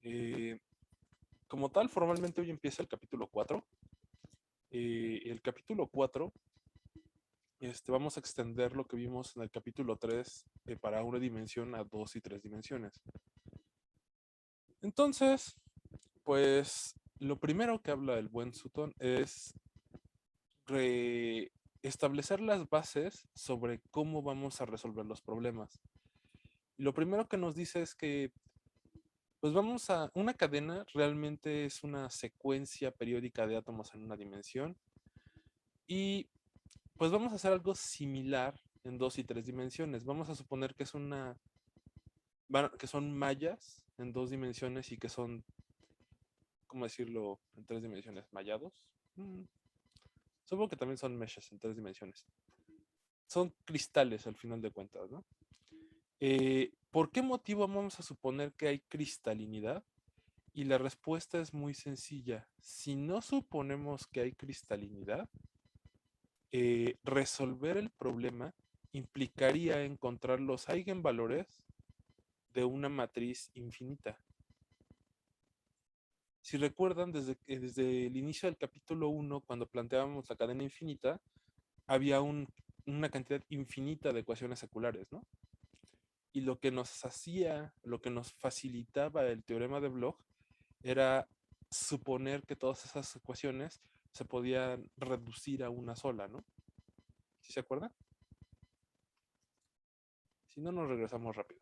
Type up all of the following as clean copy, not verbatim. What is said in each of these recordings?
Eh, Como tal, formalmente hoy empieza el capítulo 4. El capítulo 4, vamos a extender lo que vimos en el capítulo 3 para una dimensión a dos y tres dimensiones. Entonces, pues lo primero que habla el buen Sutton es establecer las bases sobre cómo vamos a resolver los problemas. Y lo primero que nos dice es que, pues una cadena realmente es una secuencia periódica de átomos en una dimensión y pues vamos a hacer algo similar en dos y tres dimensiones. Vamos a suponer que que son mallas en dos dimensiones y que son, ¿cómo decirlo? En tres dimensiones, mallados. Supongo que también son meshes en tres dimensiones. Son cristales al final de cuentas, ¿no? ¿Por qué motivo vamos a suponer que hay cristalinidad? Y la respuesta es muy sencilla. Si no suponemos que hay cristalinidad, resolver el problema implicaría encontrar los eigenvalores de una matriz infinita. Si recuerdan, desde el inicio del capítulo 1, cuando planteábamos la cadena infinita, había una cantidad infinita de ecuaciones seculares, ¿no? Y lo que nos facilitaba el teorema de Bloch era suponer que todas esas ecuaciones se podían reducir a una sola, ¿no? ¿Sí se acuerdan? Si no, nos regresamos rápido.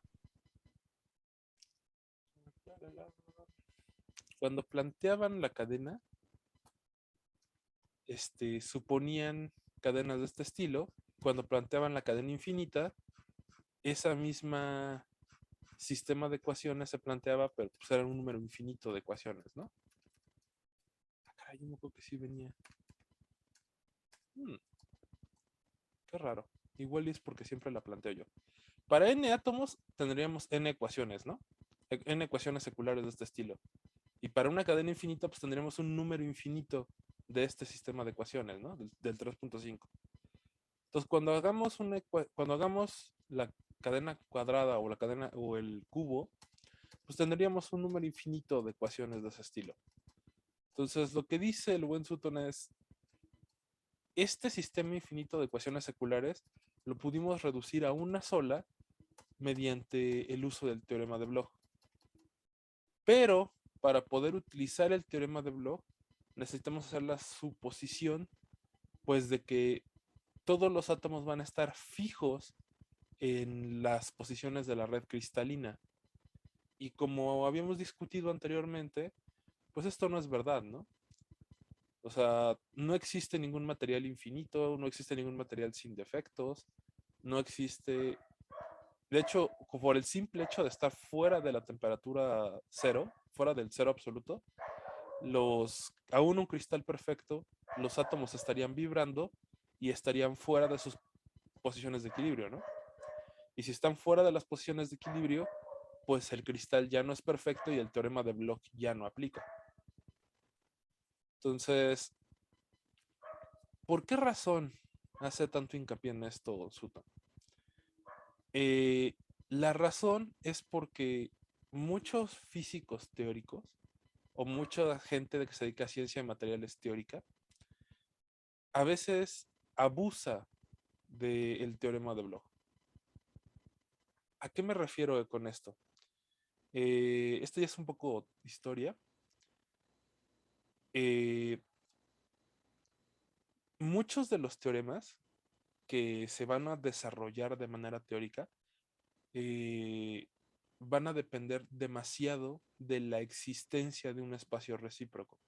Cuando planteaban la cadena, suponían cadenas de este estilo. Cuando planteaban la cadena infinita, esa misma sistema de ecuaciones se planteaba, pero pues era un número infinito de ecuaciones, ¿no? Caray, yo me acuerdo que sí venía. Hmm, qué raro. Igual es porque siempre la planteo yo. Para n átomos tendríamos n ecuaciones, ¿no? N ecuaciones seculares de este estilo. Y para una cadena infinita, pues tendríamos un número infinito de este sistema de ecuaciones, ¿no? Del 3.5. Entonces, cuando hagamos la cadena cuadrada o la cadena o el cubo, pues tendríamos un número infinito de ecuaciones de ese estilo. Entonces, lo que dice el buen Sutton es, este sistema infinito de ecuaciones seculares lo pudimos reducir a una sola mediante el uso del teorema de Bloch. Pero para poder utilizar el teorema de Bloch, necesitamos hacer la suposición, pues, de que todos los átomos van a estar fijos en las posiciones de la red cristalina. Y como habíamos discutido anteriormente, pues esto no es verdad, ¿no? O sea, no existe ningún material infinito, no existe ningún material sin defectos, no existe... De hecho, por el simple hecho de estar fuera de la temperatura cero, fuera del cero absoluto, aún un cristal perfecto, los átomos estarían vibrando y estarían fuera de sus posiciones de equilibrio, ¿no? Y si están fuera de las posiciones de equilibrio, pues el cristal ya no es perfecto y el teorema de Bloch ya no aplica. Entonces, ¿por qué razón hace tanto hincapié en esto Sutton? Eh, la razón es porque muchos físicos teóricos o mucha gente de que se dedica a ciencia de materiales teórica a veces abusa del teorema de Bloch. ¿A qué me refiero con esto? Esto ya es un poco historia. Eh, Muchos de los teoremas que se van a desarrollar de manera teórica eh, van a depender demasiado de la existencia de un espacio recíproco.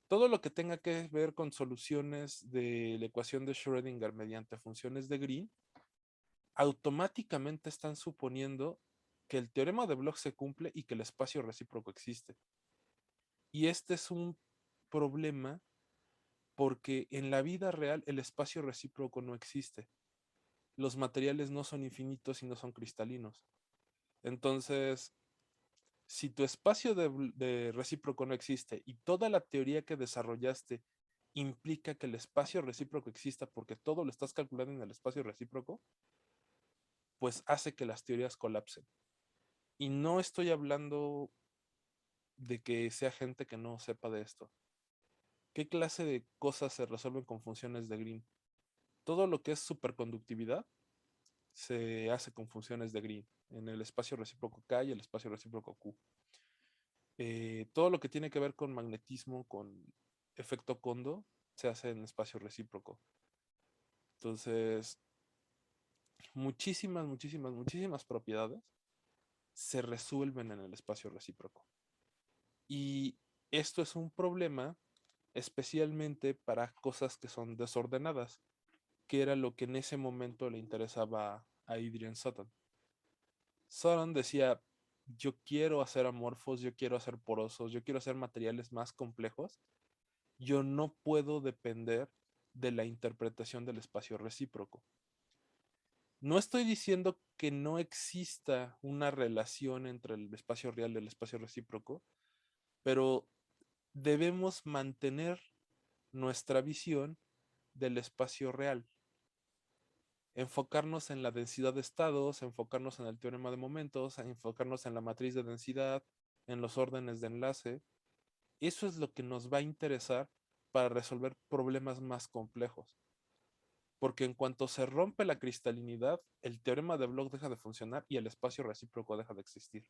Todo lo que tenga que ver con soluciones de la ecuación de Schrödinger mediante funciones de Green, automáticamente están suponiendo que el teorema de Bloch se cumple y que el espacio recíproco existe. Y este es un problema porque en la vida real el espacio recíproco no existe. Los materiales no son infinitos y no son cristalinos. Entonces, si tu espacio de recíproco no existe y toda la teoría que desarrollaste implica que el espacio recíproco exista porque todo lo estás calculando en el espacio recíproco, pues hace que las teorías colapsen. Y no estoy hablando de que sea gente que no sepa de esto. ¿Qué clase de cosas se resuelven con funciones de Green? Todo lo que es superconductividad se hace con funciones de Green en el espacio recíproco K y el espacio recíproco Q. Todo lo que tiene que ver con magnetismo, con efecto Kondo, se hace en espacio recíproco. Entonces, muchísimas propiedades se resuelven en el espacio recíproco. Y esto es un problema especialmente para cosas que son desordenadas, que era lo que en ese momento le interesaba a Adrian Sutton. Sutton decía, yo quiero hacer amorfos, yo quiero hacer porosos, yo quiero hacer materiales más complejos, yo no puedo depender de la interpretación del espacio recíproco. No estoy diciendo que no exista una relación entre el espacio real y el espacio recíproco, pero debemos mantener nuestra visión del espacio real. Enfocarnos en la densidad de estados, enfocarnos en el teorema de momentos, enfocarnos en la matriz de densidad, en los órdenes de enlace. Eso es lo que nos va a interesar para resolver problemas más complejos. Porque en cuanto se rompe la cristalinidad, el teorema de Bloch deja de funcionar y el espacio recíproco deja de existir.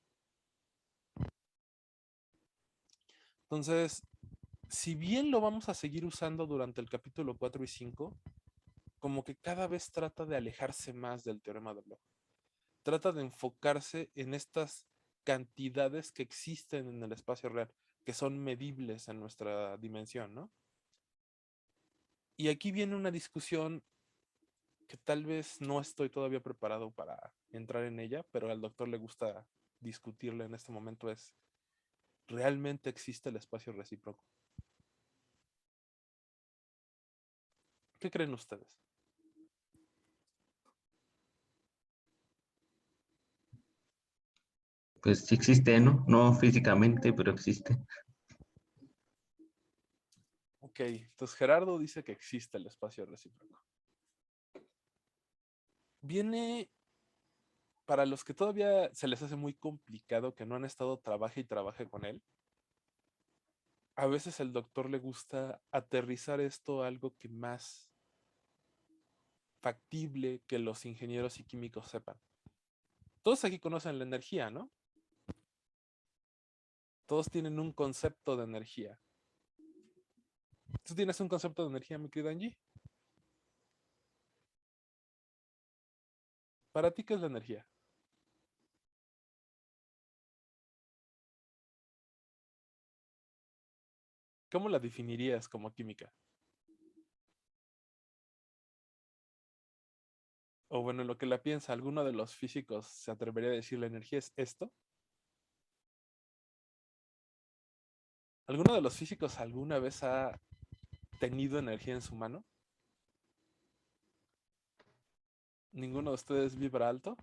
Entonces, si bien lo vamos a seguir usando durante el capítulo 4 y 5, como que cada vez trata de alejarse más del teorema de Bloch. Trata de enfocarse en estas cantidades que existen en el espacio real, que son medibles en nuestra dimensión, ¿no? Y aquí viene una discusión que tal vez no estoy todavía preparado para entrar en ella, pero al doctor le gusta discutirla en este momento, es, ¿realmente existe el espacio recíproco? ¿Qué creen ustedes? Pues sí existe, ¿no? No físicamente, pero existe. Ok, entonces Gerardo dice que existe el espacio recíproco. Viene, para los que todavía se les hace muy complicado, que no han estado trabaje y trabaje con él, a veces al doctor le gusta aterrizar esto a algo que más factible que los ingenieros y químicos sepan. Todos aquí conocen la energía, ¿no? Todos tienen un concepto de energía. ¿Tú tienes un concepto de energía, mi querida Angie? ¿Para ti qué es la energía? ¿Cómo la definirías como química? O bueno, lo que la piensa, ¿alguno de los físicos se atrevería a decir la energía es esto? ¿Alguno de los físicos alguna vez ha tenido energía en su mano? ¿Ninguno de ustedes vibra alto?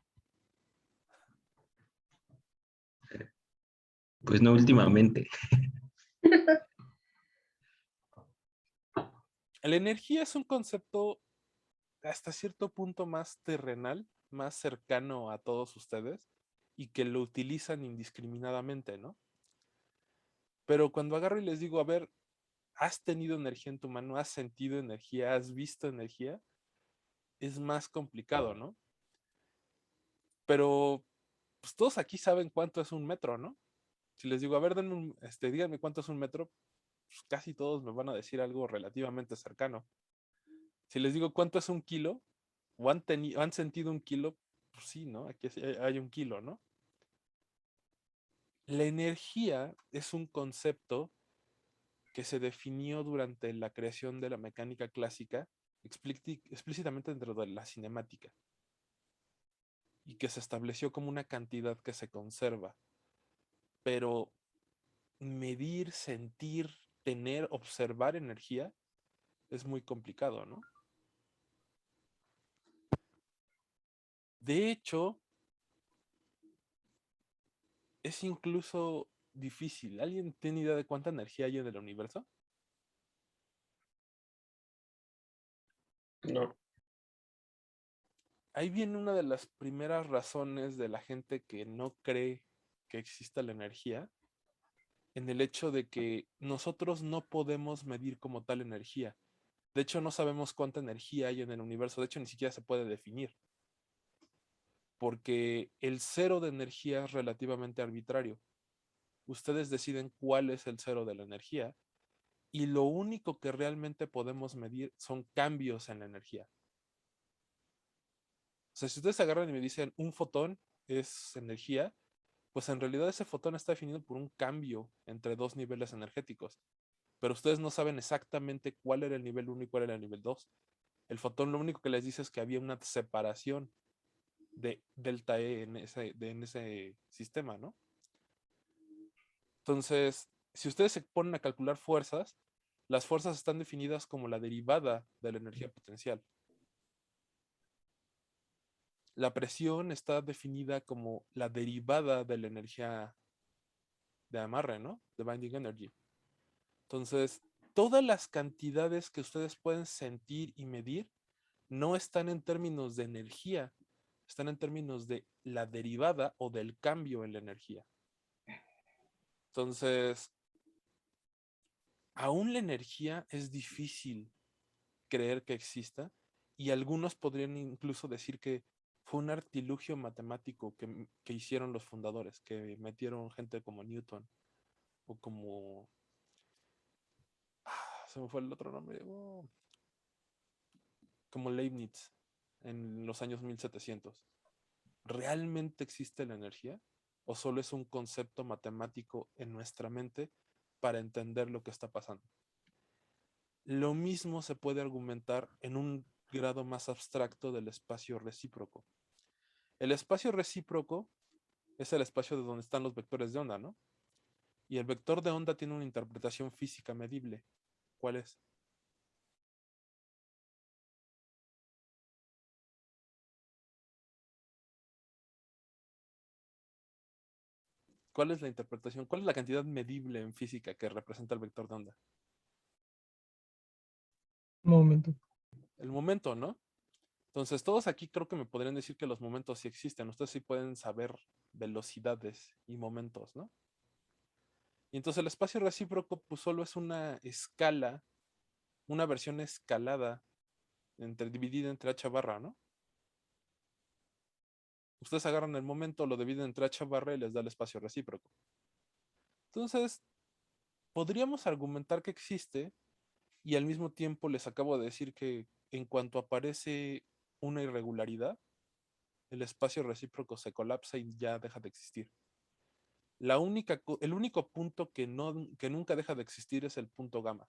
Pues no últimamente. La energía es un concepto hasta cierto punto más terrenal, más cercano a todos ustedes y que lo utilizan indiscriminadamente, ¿no? Pero cuando agarro y les digo, a ver, ¿has tenido energía en tu mano? ¿Has sentido energía? ¿Has visto energía? Es más complicado, ¿no? Pero pues todos aquí saben cuánto es un metro, ¿no? Si les digo, a ver, díganme cuánto es un metro, pues casi todos me van a decir algo relativamente cercano. Si les digo cuánto es un kilo, o han sentido un kilo, pues sí, ¿no? Aquí hay un kilo, ¿no? La energía es un concepto que se definió durante la creación de la mecánica clásica explícitamente dentro de la cinemática y que se estableció como una cantidad que se conserva. Pero medir, sentir, tener, observar energía es muy complicado, ¿no? De hecho, es incluso difícil. ¿Alguien tiene idea de cuánta energía hay en el universo? No. Ahí viene una de las primeras razones de la gente que no cree que exista la energía. en el hecho de que nosotros no podemos medir como tal energía. De hecho, no sabemos cuánta energía hay en el universo. De hecho, ni siquiera se puede definir. Porque el cero de energía es relativamente arbitrario. Ustedes deciden cuál es el cero de la energía. Y lo único que realmente podemos medir son cambios en la energía. O sea, si ustedes agarran y me dicen un fotón es energía, pues en realidad ese fotón está definido por un cambio entre dos niveles energéticos. Pero ustedes no saben exactamente cuál era el nivel 1 y cuál era el nivel 2. El fotón lo único que les dice es que había una separación de delta E en ese sistema, ¿no? Entonces, si ustedes se ponen a calcular fuerzas, las fuerzas están definidas como la derivada de la energía potencial. La presión está definida como la derivada de la energía de amarre, ¿no? De binding energy. Entonces, todas las cantidades que ustedes pueden sentir y medir no están en términos de energía, están en términos de la derivada o del cambio en la energía. Entonces, aún la energía es difícil creer que exista y algunos podrían incluso decir que fue un artilugio matemático que hicieron los fundadores, que metieron gente como Newton o como... se me fue el otro nombre. Como Leibniz en los años 1700. ¿Realmente existe la energía? ¿O solo es un concepto matemático en nuestra mente para entender lo que está pasando? Lo mismo se puede argumentar en un grado más abstracto del espacio recíproco. El espacio recíproco es el espacio de donde están los vectores de onda, ¿no? Y el vector de onda tiene una interpretación física medible. ¿Cuál es? ¿Cuál es la interpretación? ¿Cuál es la cantidad medible en física que representa el vector de onda? Momento. El momento, ¿no? Entonces, todos aquí creo que me podrían decir que los momentos sí existen. Ustedes sí pueden saber velocidades y momentos, ¿no? Y entonces el espacio recíproco pues solo es una escala, una versión escalada dividida entre h barra, ¿no? Ustedes agarran el momento, lo dividen entre h barra y les da el espacio recíproco. Entonces, podríamos argumentar que existe y al mismo tiempo les acabo de decir que en cuanto aparece una irregularidad, el espacio recíproco se colapsa y ya deja de existir. El único punto que nunca deja de existir es el punto gamma,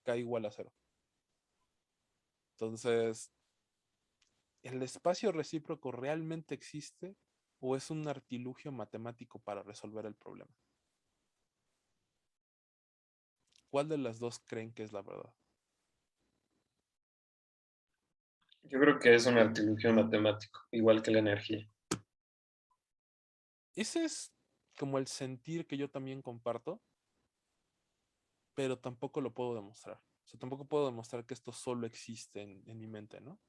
K igual a 0. Entonces, ¿el espacio recíproco realmente existe o es un artilugio matemático para resolver el problema? ¿Cuál de las dos creen que es la verdad? Yo creo que es un artilugio matemático, igual que la energía. Ese es como el sentir que yo también comparto, pero tampoco lo puedo demostrar. O sea, tampoco puedo demostrar que esto solo existe en mi mente, ¿no?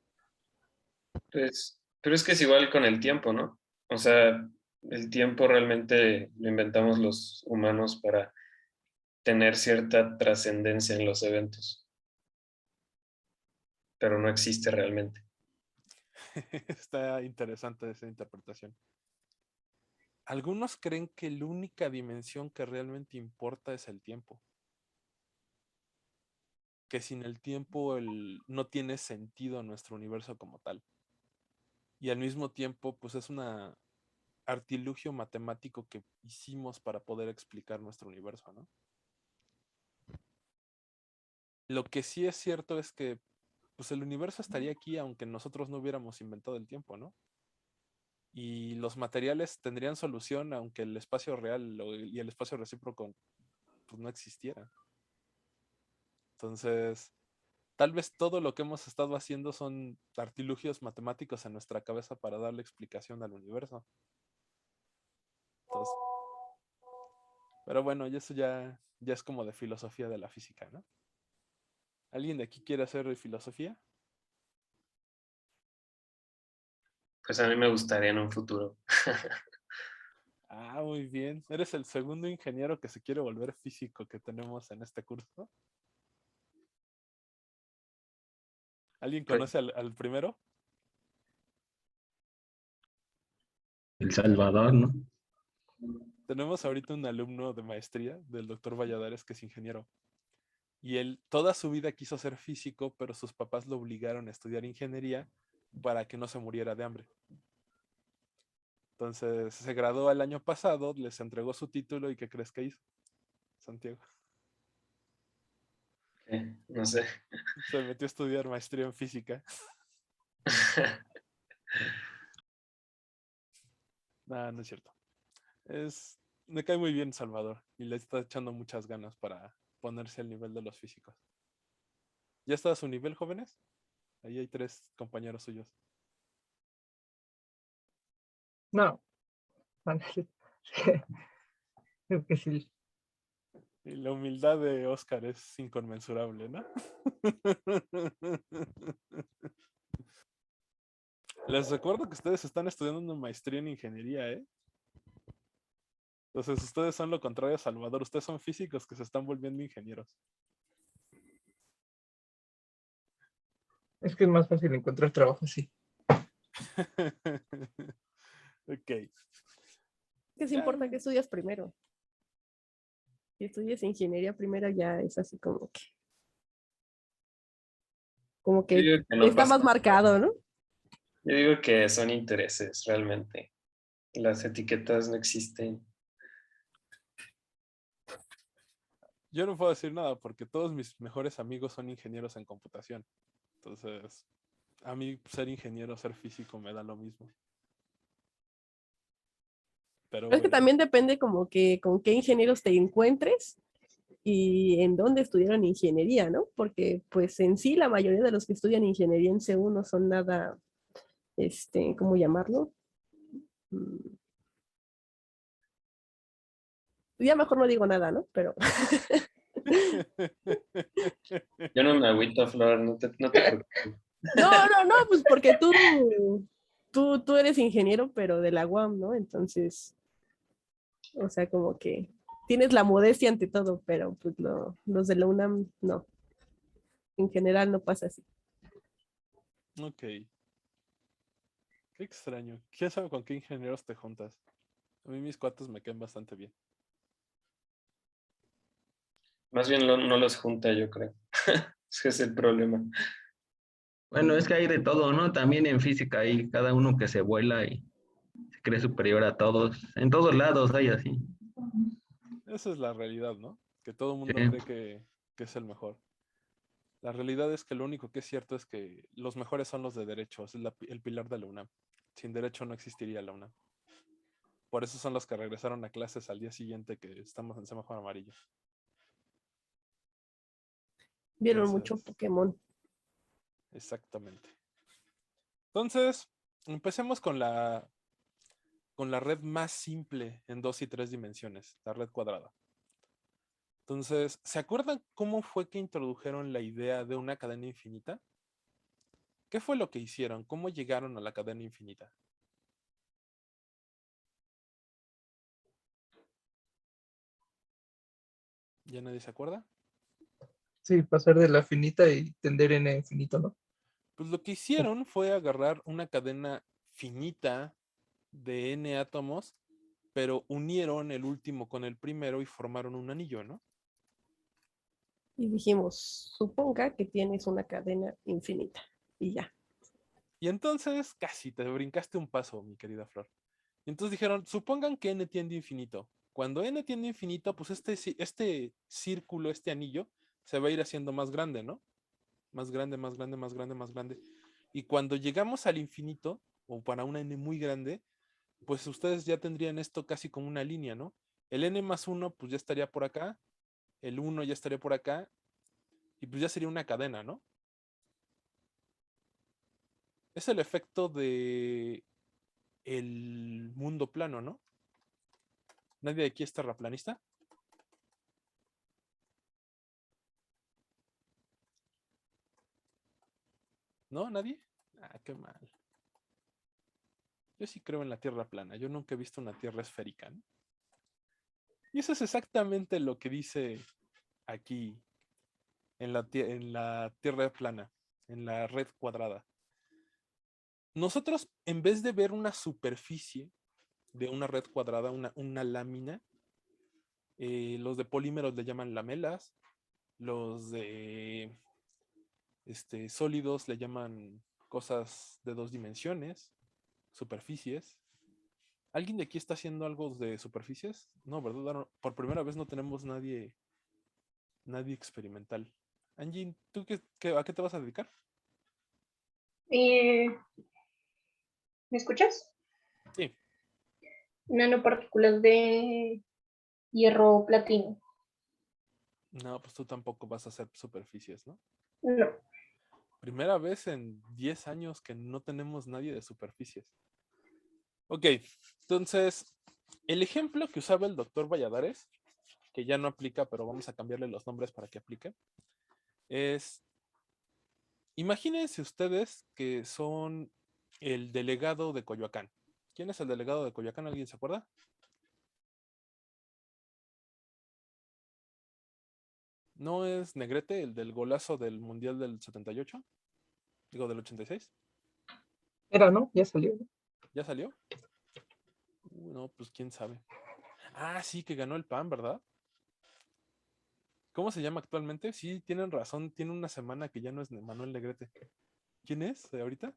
Pues, pero es que es igual con el tiempo, ¿no? O sea, el tiempo realmente lo inventamos los humanos para tener cierta trascendencia en los eventos, pero no existe realmente. Está interesante esa interpretación. Algunos creen que la única dimensión que realmente importa es el tiempo. Que sin el tiempo no tiene sentido nuestro universo como tal. Y al mismo tiempo, pues es un artilugio matemático que hicimos para poder explicar nuestro universo, ¿no? Lo que sí es cierto es que pues el universo estaría aquí aunque nosotros no hubiéramos inventado el tiempo, ¿no? Y los materiales tendrían solución aunque el espacio real y el espacio recíproco pues no existieran. Entonces, tal vez todo lo que hemos estado haciendo son artilugios matemáticos en nuestra cabeza para darle explicación al universo. Entonces, pero bueno, y eso ya es como de filosofía de la física, ¿no? ¿Alguien de aquí quiere hacer filosofía? Pues a mí me gustaría en un futuro. Ah, muy bien. ¿Eres el segundo ingeniero que se quiere volver físico que tenemos en este curso? ¿Alguien Pues, conoce al primero? El Salvador, ¿no? Tenemos ahorita un alumno de maestría del doctor Valladares que es ingeniero. Y él toda su vida quiso ser físico, pero sus papás lo obligaron a estudiar ingeniería para que no se muriera de hambre. Entonces se graduó el año pasado, les entregó su título y ¿qué crees que hizo? Santiago. no sé. Se metió a estudiar maestría en física. No, no es cierto. Me cae muy bien Salvador y le está echando muchas ganas para ponerse al nivel de los físicos. ¿Ya está a su nivel, jóvenes? Ahí hay 3 compañeros suyos. No, creo que sí. Y la humildad de Oscar es inconmensurable, ¿no? Les recuerdo que ustedes están estudiando una maestría en ingeniería, ¿eh? Entonces ustedes son lo contrario a Salvador. Ustedes son físicos que se están volviendo ingenieros. Es que es más fácil encontrar trabajo así. Ok. ¿Qué se Ya, importa que estudias primero? Si estudias ingeniería primero ya es así como Yo que digo que no está pasa más nada. marcado, ¿no? Yo digo que son intereses realmente. Las etiquetas no existen. yo no puedo decir nada porque todos mis mejores amigos son ingenieros en computación. Entonces, a mí ser ingeniero, ser físico me da lo mismo. Pero Es que bueno, también depende como que con qué ingenieros te encuentres y en dónde estudiaron ingeniería, ¿no? Porque pues en sí la mayoría de los que estudian ingeniería en CU no son nada, ¿cómo llamarlo? Mm, Ya mejor no digo nada, ¿no? Pero Yo no me agüito, Flor, no te preocupes. no, pues porque tú eres ingeniero, pero de la UAM, ¿no? Entonces, o sea, como que tienes la modestia ante todo, pero pues los de la UNAM no. En general no pasa así. ok. Qué extraño. ¿Quién sabe con qué ingenieros te juntas? A mí mis cuates me caen bastante bien. Más bien no los junta, yo creo. Ese es el problema. Bueno, es que hay de todo, ¿no? También en física hay cada uno que se vuela y se cree superior a todos. En todos lados hay así. Esa es la realidad, ¿no? Que todo el Sí, mundo cree que es el mejor. La realidad es que lo único que es cierto es que los mejores son los de derecho, es el pilar de la UNAM. Sin derecho no existiría la UNAM. Por eso son los que regresaron a clases al día siguiente que estamos en semáforo amarillo. Vieron mucho Entonces, Pokémon. exactamente. Entonces, empecemos con la red más simple en 2 y 3 dimensiones, la red cuadrada. Entonces, ¿se acuerdan cómo fue que introdujeron la idea de una cadena infinita? ¿Qué fue lo que hicieron? ¿Cómo llegaron a la cadena infinita? ¿Ya nadie se acuerda? Sí, pasar de la finita y tender en el infinito, ¿no? Pues lo que hicieron fue agarrar una cadena finita de n átomos, pero unieron el último con el primero y formaron un anillo, ¿no? Y dijimos, suponga que tienes una cadena infinita. Y ya. Y entonces casi te brincaste un paso, mi querida Flor. Y entonces dijeron, supongan que n tiende a infinito. Cuando n tiende a infinito, pues este círculo, este anillo, se va a ir haciendo más grande, ¿no? Más grande, más grande, más grande, más grande. Y cuando llegamos al infinito, o para una n muy grande, pues ustedes ya tendrían esto casi como una línea, ¿no? El n más 1, pues ya estaría por acá, el 1 ya estaría por acá, y pues ya sería una cadena, ¿no? Es el efecto de el mundo plano, ¿no? ¿Nadie de aquí es terraplanista? ¿No? ¿Nadie? Ah, qué mal. Yo sí creo en la Tierra plana. Yo nunca he visto una Tierra esférica, ¿no? Y eso es exactamente lo que dice aquí en la Tierra plana, en la red cuadrada. Nosotros, en vez de ver una superficie de una red cuadrada, una lámina, los de polímeros le llaman lamelas, los de sólidos le llaman cosas de 2 dimensiones, superficies. ¿Alguien de aquí está haciendo algo de superficies? No, ¿verdad? No, por primera vez no tenemos nadie experimental. Angie, ¿tú a qué te vas a dedicar? ¿Me escuchas? Sí. Nanopartículas de hierro platino. No, pues tú tampoco vas a hacer superficies, ¿no? No. Primera vez en 10 años que no tenemos nadie de superficies. Ok, entonces, el ejemplo que usaba el doctor Valladares, que ya no aplica, pero vamos a cambiarle los nombres para que aplique, es, imagínense ustedes que son el delegado de Coyoacán. ¿Quién es el delegado de Coyoacán? ¿Alguien se acuerda? ¿No es Negrete, el del golazo del Mundial del 78? Digo, del 86. Era, ¿no? Ya salió. ¿Ya salió? No, pues quién sabe. Ah, sí, que ganó el PAN, ¿verdad? ¿Cómo se llama actualmente? Sí, tienen razón. Tiene una semana que ya no es Manuel Negrete. ¿Quién es ahorita?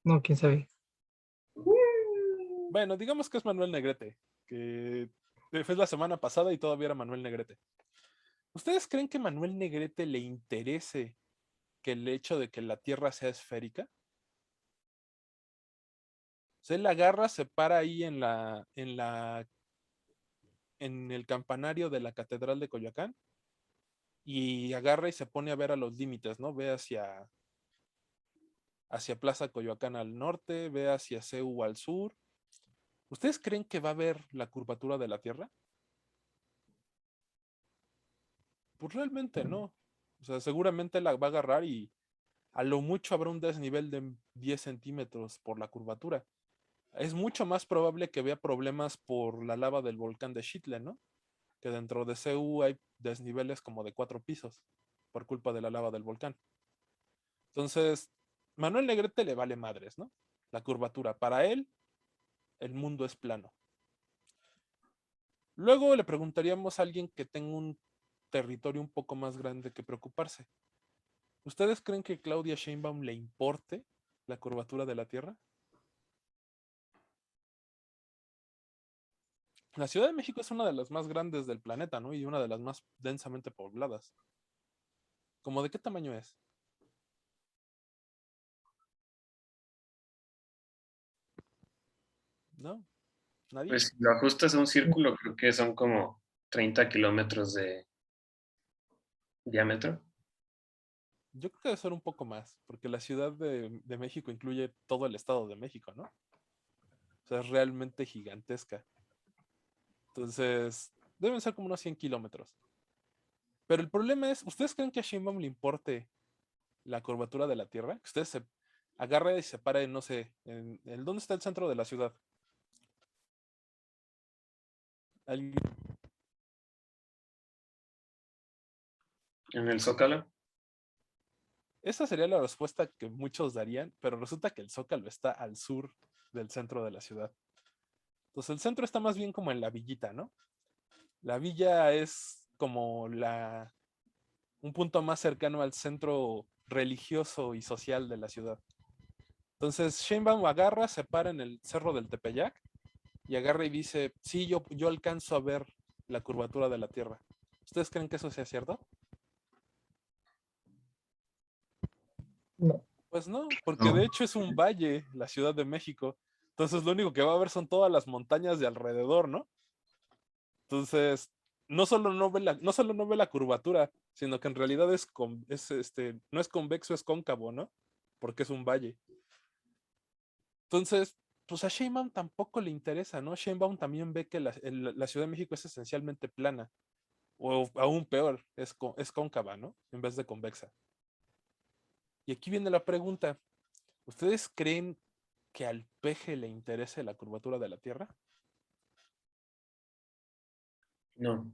No, quién sabe. Bueno, digamos que es Manuel Negrete, que fue la semana pasada y todavía era Manuel Negrete. ¿Ustedes creen que Manuel Negrete le interese que el hecho de que la Tierra sea esférica? Se la agarra, se para ahí en el campanario de la Catedral de Coyoacán y agarra y se pone a ver a los límites, ¿no? Ve hacia Plaza Coyoacán al norte, ve hacia CEU al sur. ¿Ustedes creen que va a ver la curvatura de la Tierra? Pues realmente no. O sea, seguramente la va a agarrar y a lo mucho habrá un desnivel de 10 centímetros por la curvatura. Es mucho más probable que vea problemas por la lava del volcán de Xitle, ¿no? Que dentro de CU hay desniveles como de 4 pisos por culpa de la lava del volcán. Entonces, Manuel Negrete le vale madres, ¿no? La curvatura. Para él, el mundo es plano. Luego le preguntaríamos a alguien que tenga un territorio un poco más grande que preocuparse. ¿Ustedes creen que Claudia Sheinbaum le importe la curvatura de la Tierra? La Ciudad de México es una de las más grandes del planeta, ¿no? Y una de las más densamente pobladas. ¿Cómo de qué tamaño es? ¿No? ¿Nadie? Pues si lo ajustas a un círculo, creo que son como 30 kilómetros de diámetro. Yo creo que debe ser un poco más, porque la Ciudad de México incluye todo el Estado de México, ¿no? O sea, es realmente gigantesca. Entonces, deben ser como unos 100 kilómetros. Pero el problema es, ¿ustedes creen que a Sheinbaum le importe la curvatura de la Tierra? Que ustedes se agarre y se pare, no sé, ¿dónde está el centro de la ciudad? ¿Alguien? En el Zócalo. Esa sería la respuesta que muchos darían, pero resulta que el Zócalo está al sur del centro de la ciudad. Entonces el centro está más bien como en la villita, ¿no? La villa es como un punto más cercano al centro religioso y social de la ciudad. Entonces Sheinbaum agarra, se para en el cerro del Tepeyac y agarra y dice, sí, yo alcanzo a ver la curvatura de la Tierra. ¿Ustedes creen que eso sea cierto? No. Pues no, porque No. de hecho es un valle, la Ciudad de México. Entonces lo único que va a ver son todas las montañas de alrededor, ¿no? Entonces, no solo no ve la curvatura, sino que en realidad no es convexo, es cóncavo, ¿no? Porque es un valle. Entonces, pues a Sheinbaum tampoco le interesa, ¿no? Sheinbaum también ve que la Ciudad de México es esencialmente plana, o aún peor, es cóncava, ¿no? En vez de convexa. Y aquí viene la pregunta, ¿ustedes creen que al peje le interese la curvatura de la Tierra? No.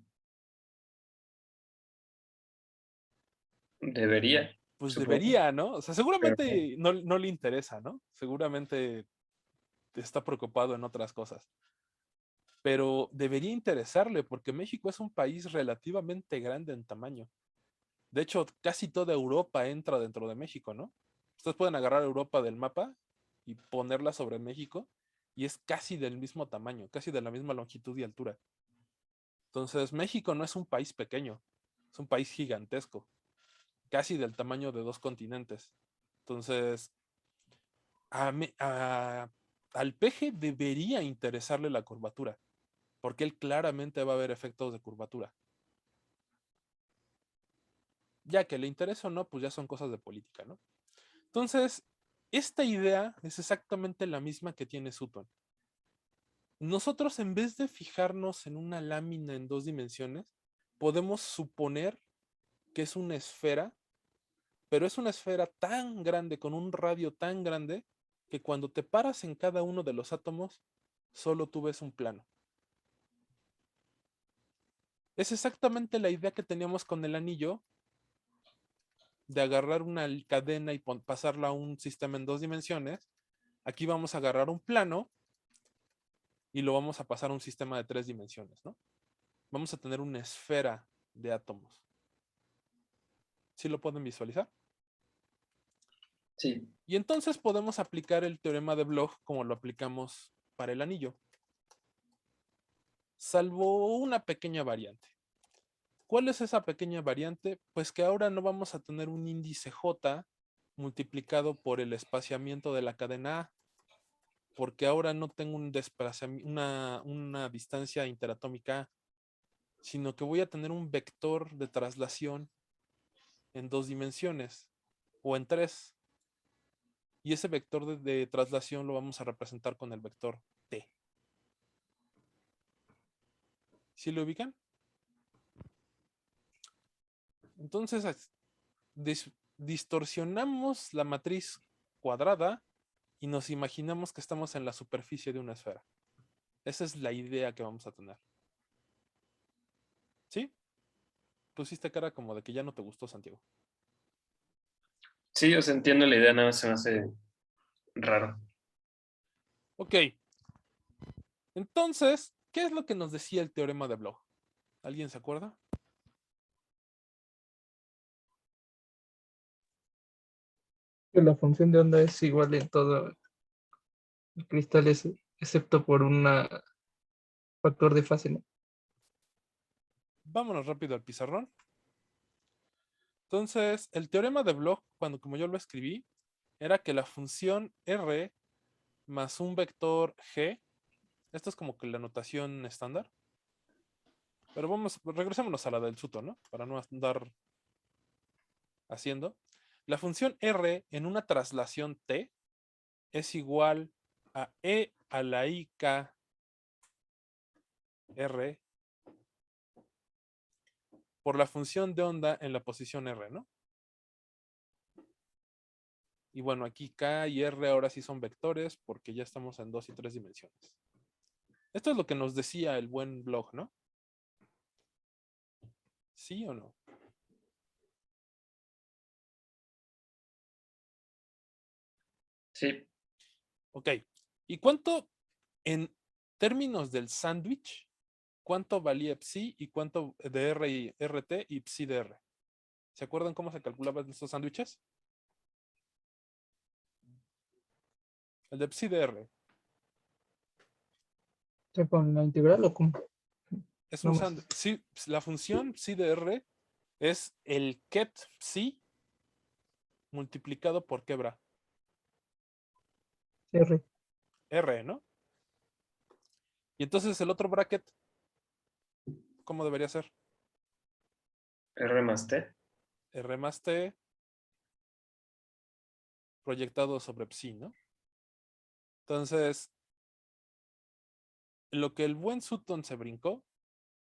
Debería, Pues supongo. debería, ¿no? O sea, Pero no. seguramente no le interesa, ¿no? Seguramente está preocupado en otras cosas. Pero debería interesarle porque México es un país relativamente grande en tamaño. De hecho, casi toda Europa entra dentro de México, ¿no? Ustedes pueden agarrar Europa del mapa y ponerla sobre México y es casi del mismo tamaño, casi de la misma longitud y altura. Entonces, México no es un país pequeño, es un país gigantesco, casi del tamaño de 2 continentes. Entonces, al peje debería interesarle la curvatura, porque él claramente va a ver efectos de curvatura. Ya que le interesa o no, pues ya son cosas de política, ¿no? Entonces, esta idea es exactamente la misma que tiene Sutton. Nosotros, en vez de fijarnos en una lámina en 2 dimensiones, podemos suponer que es una esfera, pero es una esfera tan grande, con un radio tan grande, que cuando te paras en cada uno de los átomos, solo tú ves un plano. Es exactamente la idea que teníamos con el anillo, de agarrar una cadena y pasarla a un sistema en 2 dimensiones. Aquí vamos a agarrar un plano y lo vamos a pasar a un sistema de 3 dimensiones, ¿no? Vamos a tener una esfera de átomos. ¿Sí lo pueden visualizar? Sí, Y entonces podemos aplicar el teorema de Bloch como lo aplicamos para el anillo, salvo una pequeña variante. ¿Cuál es esa pequeña variante? Pues que ahora no vamos a tener un índice J multiplicado por el espaciamiento de la cadena A, porque ahora no tengo un desplazamiento, una distancia interatómica A, sino que voy a tener un vector de traslación en 2 dimensiones o en 3. Y ese vector de traslación lo vamos a representar con el vector t. ¿Sí lo ubican? Entonces, distorsionamos la matriz cuadrada y nos imaginamos que estamos en la superficie de una esfera. Esa es la idea que vamos a tener. ¿Sí? Pusiste cara como de que ya no te gustó, Santiago. sí, o sea, entiendo la idea, nada más se me hace raro. Ok. Entonces, ¿qué es lo que nos decía el teorema de Bloch? ¿Alguien se acuerda? Que la función de onda es igual en todo el cristal, excepto por un factor de fase, ¿no? Vámonos rápido al pizarrón. Entonces, el teorema de Bloch, como yo lo escribí, era que la función R más un vector G, esta es como que la notación estándar, pero regresémonos a la del Sutton, ¿no? Para no andar haciendo. La función R en una traslación T es igual a E a la IK R por la función de onda en la posición R, ¿no? Y bueno, aquí K y R ahora sí son vectores porque ya estamos en 2 y 3 dimensiones. Esto es lo que nos decía el buen Bloch, ¿no? ¿Sí o no? Sí, Ok. ¿Y cuánto, en términos del sándwich, cuánto valía psi y cuánto de R y RT y psi de R? ¿Se acuerdan cómo se calculaban estos sándwiches? El de psi de R O sea, con la integral o con es un nomás. sándwich. Sí, la función psi de R es el ket psi multiplicado por quebra. R. R, ¿no? Y entonces el otro bracket, ¿cómo debería ser? R más T. R más T proyectado sobre psi, ¿no? Entonces, lo que el buen Sutton se brincó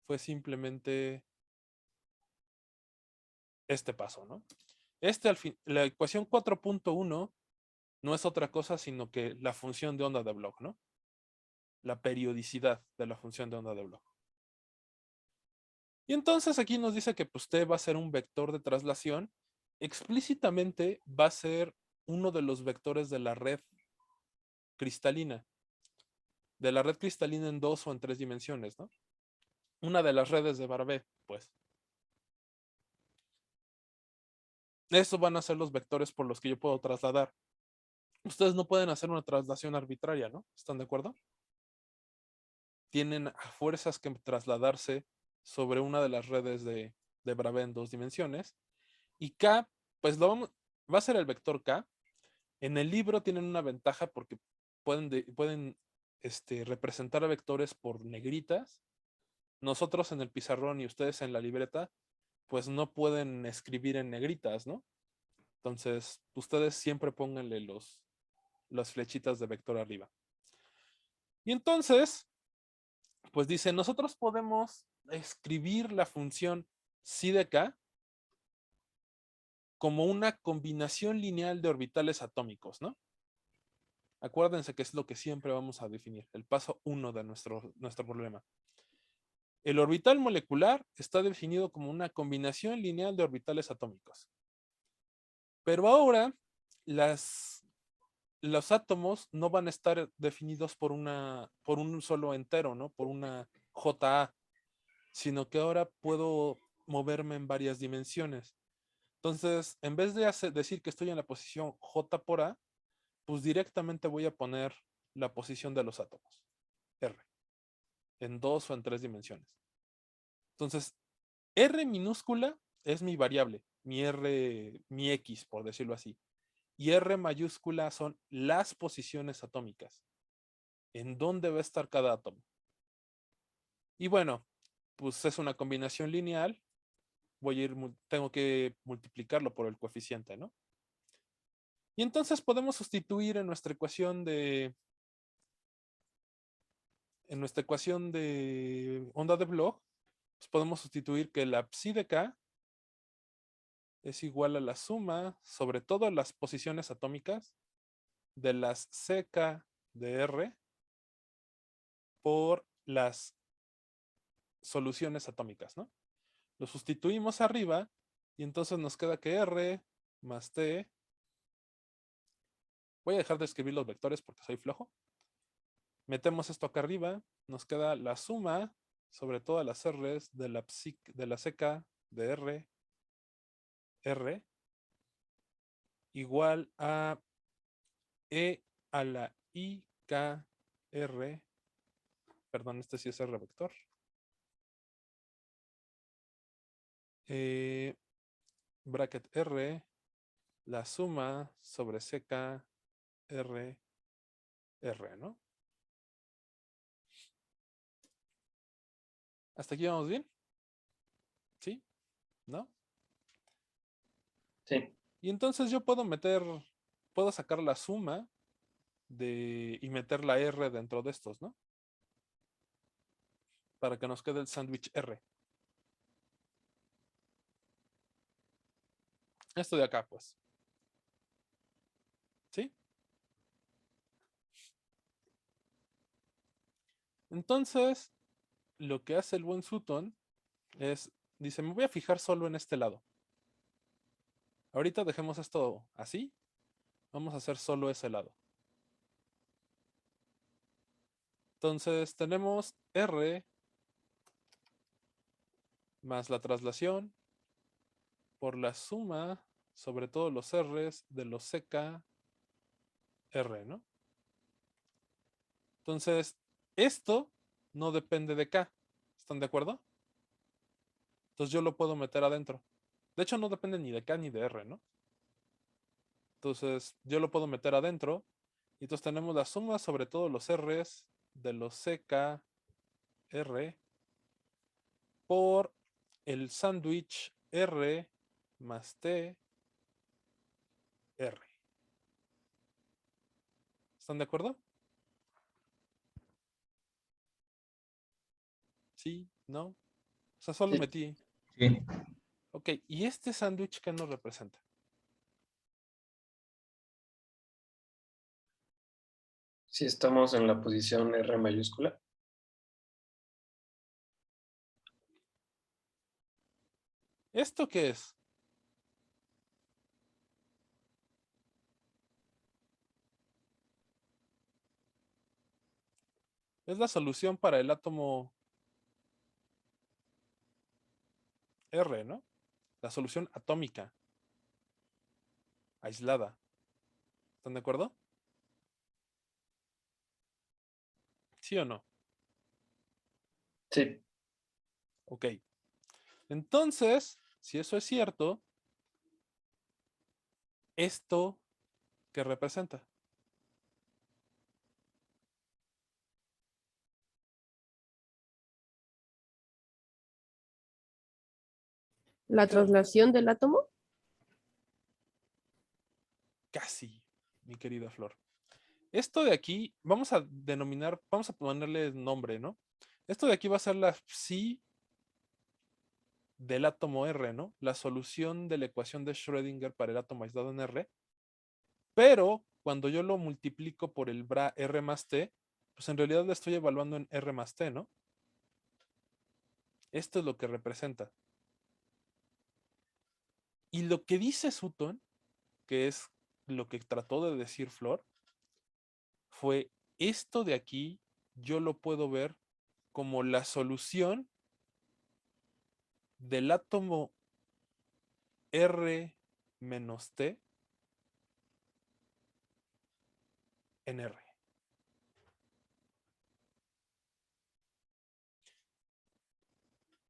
fue simplemente este paso, ¿no? Al fin, la ecuación 4.1 no es otra cosa sino que la función de onda de Bloch, ¿no? La periodicidad de la función de onda de Bloch. Y entonces aquí nos dice que pues, T va a ser un vector de traslación. Explícitamente va a ser uno de los vectores de la red cristalina. De la red cristalina en 2 o en 3 dimensiones, ¿no? Una de las redes de Barbé, pues. Esos van a ser los vectores por los que yo puedo trasladar. Ustedes no pueden hacer una traslación arbitraria, ¿no? ¿Están de acuerdo? Tienen a fuerzas que trasladarse sobre una de las redes de Bravais en 2 dimensiones. Y K, pues va a ser el vector K. En el libro tienen una ventaja porque pueden representar a vectores por negritas. Nosotros en el pizarrón y ustedes en la libreta, pues no pueden escribir en negritas, ¿no? Entonces, ustedes siempre pónganle las flechitas de vector arriba. Y entonces, pues dice, nosotros podemos escribir la función psi de K como una combinación lineal de orbitales atómicos, ¿no? Acuérdense que es lo que siempre vamos a definir, el paso 1 de nuestro problema. El orbital molecular está definido como una combinación lineal de orbitales atómicos. Pero ahora los átomos no van a estar definidos por un solo entero, ¿no? Por una JA, sino que ahora puedo moverme en varias dimensiones. Entonces, en vez de decir que estoy en la posición J por A, pues directamente voy a poner la posición de los átomos, R, en 2 o en 3 dimensiones. Entonces, R minúscula es mi variable, mi R, mi X, por decirlo así. Y R mayúscula son las posiciones atómicas. ¿En dónde va a estar cada átomo? Y bueno, pues es una combinación lineal. Tengo que multiplicarlo por el coeficiente, ¿no? Y entonces podemos sustituir en nuestra ecuación de onda de Bloch, pues podemos sustituir que la psi de K es igual a la suma sobre todas las posiciones atómicas de las CK de R por las soluciones atómicas, ¿no? Lo sustituimos arriba y entonces nos queda que R más T. Voy a dejar de escribir los vectores porque soy flojo. Metemos esto acá arriba, nos queda la suma sobre todas las R's de la CK de R igual a E a la IKR, perdón, este sí es R vector. Bracket R, la suma sobre CK R, ¿no? ¿Hasta aquí vamos bien? ¿Sí? ¿No? Sí. Y entonces yo puedo sacar la suma y meter la R dentro de estos, ¿no? Para que nos quede el sándwich R. Esto de acá, pues. ¿Sí? Entonces, lo que hace el buen Sutton dice, me voy a fijar solo en este lado. Ahorita dejemos esto así. Vamos a hacer solo ese lado. Entonces tenemos R más la traslación por la suma sobre todos los R's de los CK R, ¿no? Entonces, esto no depende de K. ¿Están de acuerdo? Entonces yo lo puedo meter adentro. De hecho, no depende ni de K ni de R, ¿no? Entonces, yo lo puedo meter adentro. Y entonces tenemos la suma sobre todos los R's de los CK R por el sándwich R más T R. ¿Están de acuerdo? ¿Sí? ¿No? O sea, solo Sí. metí. Sí. Ok, ¿y este sándwich qué nos representa? Si estamos en la posición R mayúscula. ¿Esto qué es? Es la solución para el átomo R, ¿no? La solución atómica, aislada. ¿Están de acuerdo? ¿Sí o no? Sí. Ok. Entonces, si eso es cierto, ¿esto qué representa? La traslación del átomo. Casi, mi querida Flor. Esto de aquí, vamos a denominar, vamos a ponerle nombre, ¿no? Esto de aquí va a ser la psi del átomo R, ¿no? La solución de la ecuación de Schrödinger para el átomo aislado en R. Pero cuando yo lo multiplico por el bra R más T, pues en realidad lo estoy evaluando en R más T, ¿no? Esto es lo que representa. Y lo que dice Sutton, que es lo que trató de decir Flor, fue esto de aquí, yo lo puedo ver como la solución del átomo R menos T en R.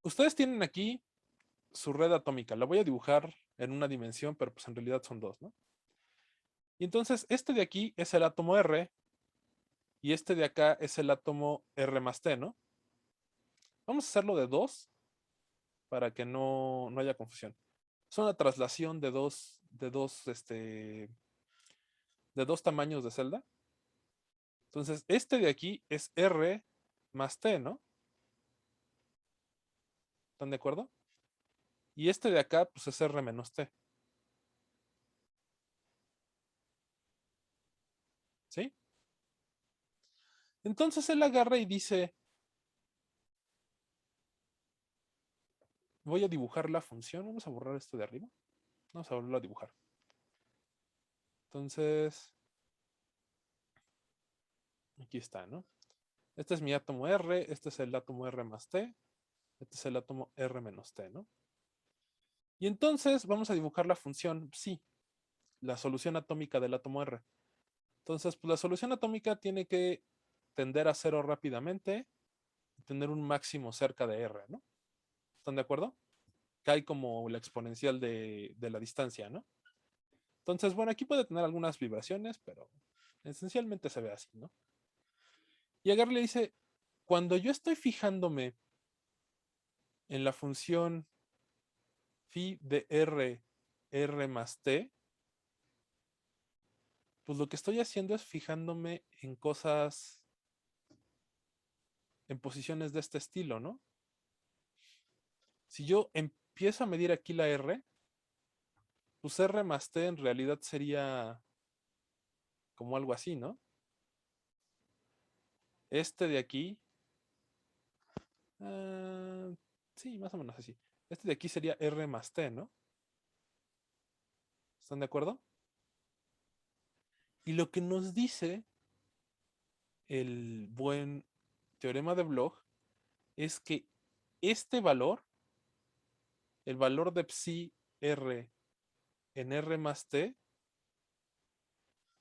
Ustedes tienen aquí su red atómica. La voy a dibujar en una dimensión, pero pues en realidad son dos, ¿no? Y entonces este de aquí es el átomo R y este de acá es el átomo R más T, ¿no? Vamos a hacerlo de dos para que no haya confusión. Es una traslación de dos tamaños de celda. Entonces, este de aquí es R más T, ¿no? ¿Están de acuerdo? Y este de acá, pues es R menos T. ¿Sí? Entonces él agarra y dice, voy a dibujar la función. Vamos a borrar esto de arriba. Vamos a volverlo a dibujar. Entonces, aquí está, ¿no? Este es mi átomo R, este es el átomo R más T, este es el átomo R menos T, ¿no? Y entonces vamos a dibujar la función psi, la solución atómica del átomo R. Entonces, pues la solución atómica tiene que tender a cero rápidamente y tener un máximo cerca de R, ¿no? ¿Están de acuerdo? Cae como la exponencial de la distancia, ¿no? Entonces, bueno, aquí puede tener algunas vibraciones, pero esencialmente se ve así, ¿no? Y Agar le dice, cuando yo estoy fijándome en la función phi de R, R más T, pues lo que estoy haciendo es fijándome en cosas, en posiciones de este estilo, ¿no? Si yo empiezo a medir aquí la R, pues R más T en realidad sería como algo así, ¿no? Este de aquí, ah, sí, más o menos así. Este de aquí sería R más T, ¿no? ¿Están de acuerdo? Y lo que nos dice el buen teorema de Bloch es que este valor, el valor de psi R en R más T,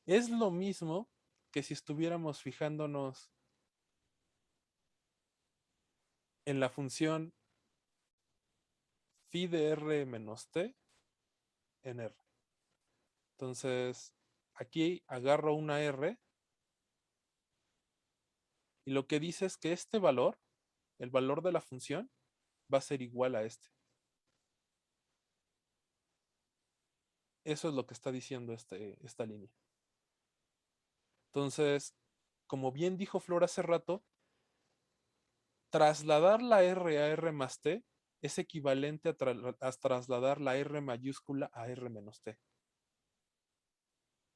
es lo mismo que si estuviéramos fijándonos en la función phi de R menos T en R. Entonces, aquí agarro una R y lo que dice es que este valor, el valor de la función, va a ser igual a este. Eso es lo que está diciendo esta línea. Entonces, como bien dijo Flor hace rato, trasladar la R a R más T es equivalente a trasladar la R mayúscula a R menos T.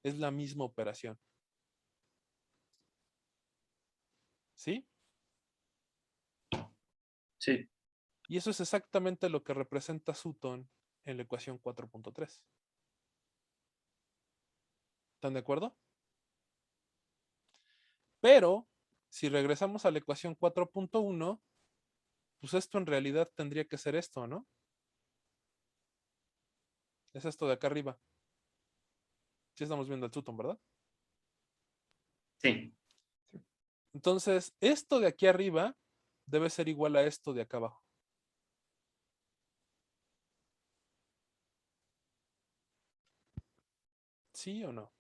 Es la misma operación. ¿Sí? Sí, Y eso es exactamente lo que representa Sutton en la ecuación 4.3. ¿Están de acuerdo? Pero, si regresamos a la ecuación 4.1, pues esto en realidad tendría que ser esto, ¿no? Es esto de acá arriba. Sí estamos viendo el Sutton, ¿verdad? sí, Entonces, esto de aquí arriba debe ser igual a esto de acá abajo. ¿Sí o no?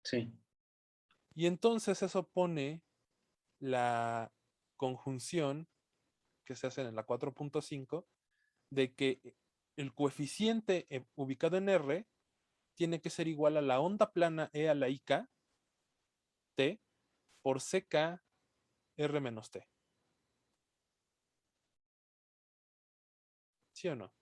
sí. Y entonces eso pone la conjunción que se hace en la 4.5 de que el coeficiente ubicado en R tiene que ser igual a la onda plana E a la IK T por CK R menos T. ¿Sí o no?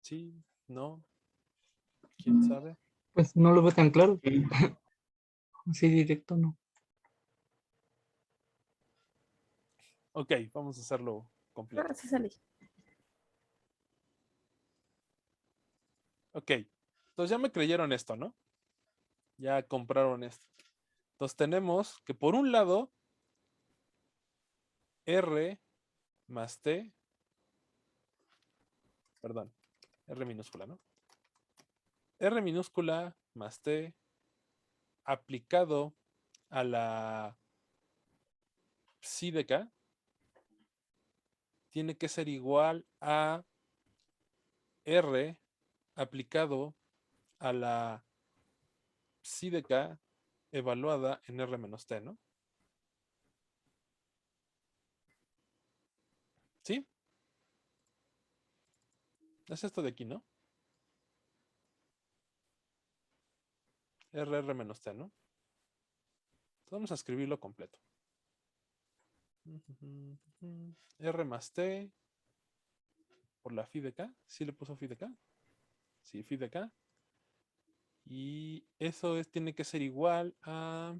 ¿Sí? ¿No? ¿Quién sabe? Pues no lo veo tan claro. Sí. Así directo, no. Ok, vamos a hacerlo completo. Ah, sí sale. Ok, entonces ya me creyeron esto, ¿no? Ya compraron esto. Entonces tenemos que por un lado, R más T, perdón, R minúscula, ¿no? R minúscula más T aplicado a la psi de K tiene que ser igual a R aplicado a la psi de K evaluada en R menos T, ¿no? ¿Sí? Es esto de aquí, ¿no? R menos T, ¿no? Entonces vamos a escribirlo completo. R más T por la phi de K. ¿Sí le puso phi de K? Sí, phi de K. Y eso tiene que ser igual a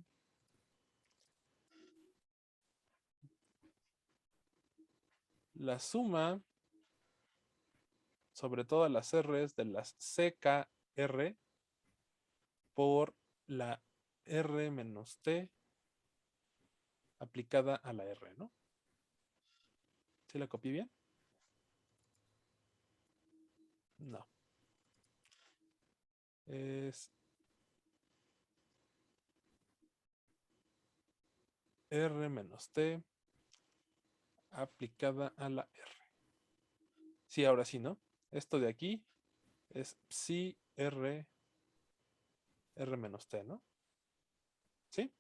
la suma sobre todas las R's de las CKR por la R menos T aplicada a la R, ¿no? ¿Sí la copié bien? No. Es R menos T aplicada a la R. Sí, ahora sí, ¿no? Esto de aquí es psi R, R menos T, ¿no? ¿Sí?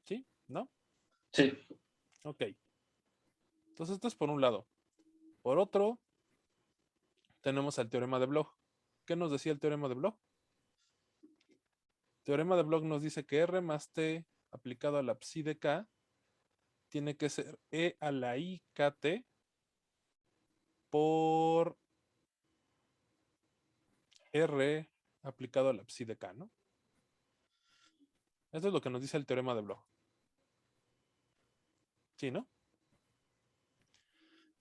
¿Sí? ¿No? Sí, Ok. Entonces esto es por un lado. Por otro, tenemos el teorema de Bloch. ¿Qué nos decía el teorema de Bloch? El teorema de Bloch nos dice que R más T aplicado a la psi de K tiene que ser E a la I KT por R aplicado a la psi de K, ¿no? Esto es lo que nos dice el teorema de Bloch. ¿Sí, no?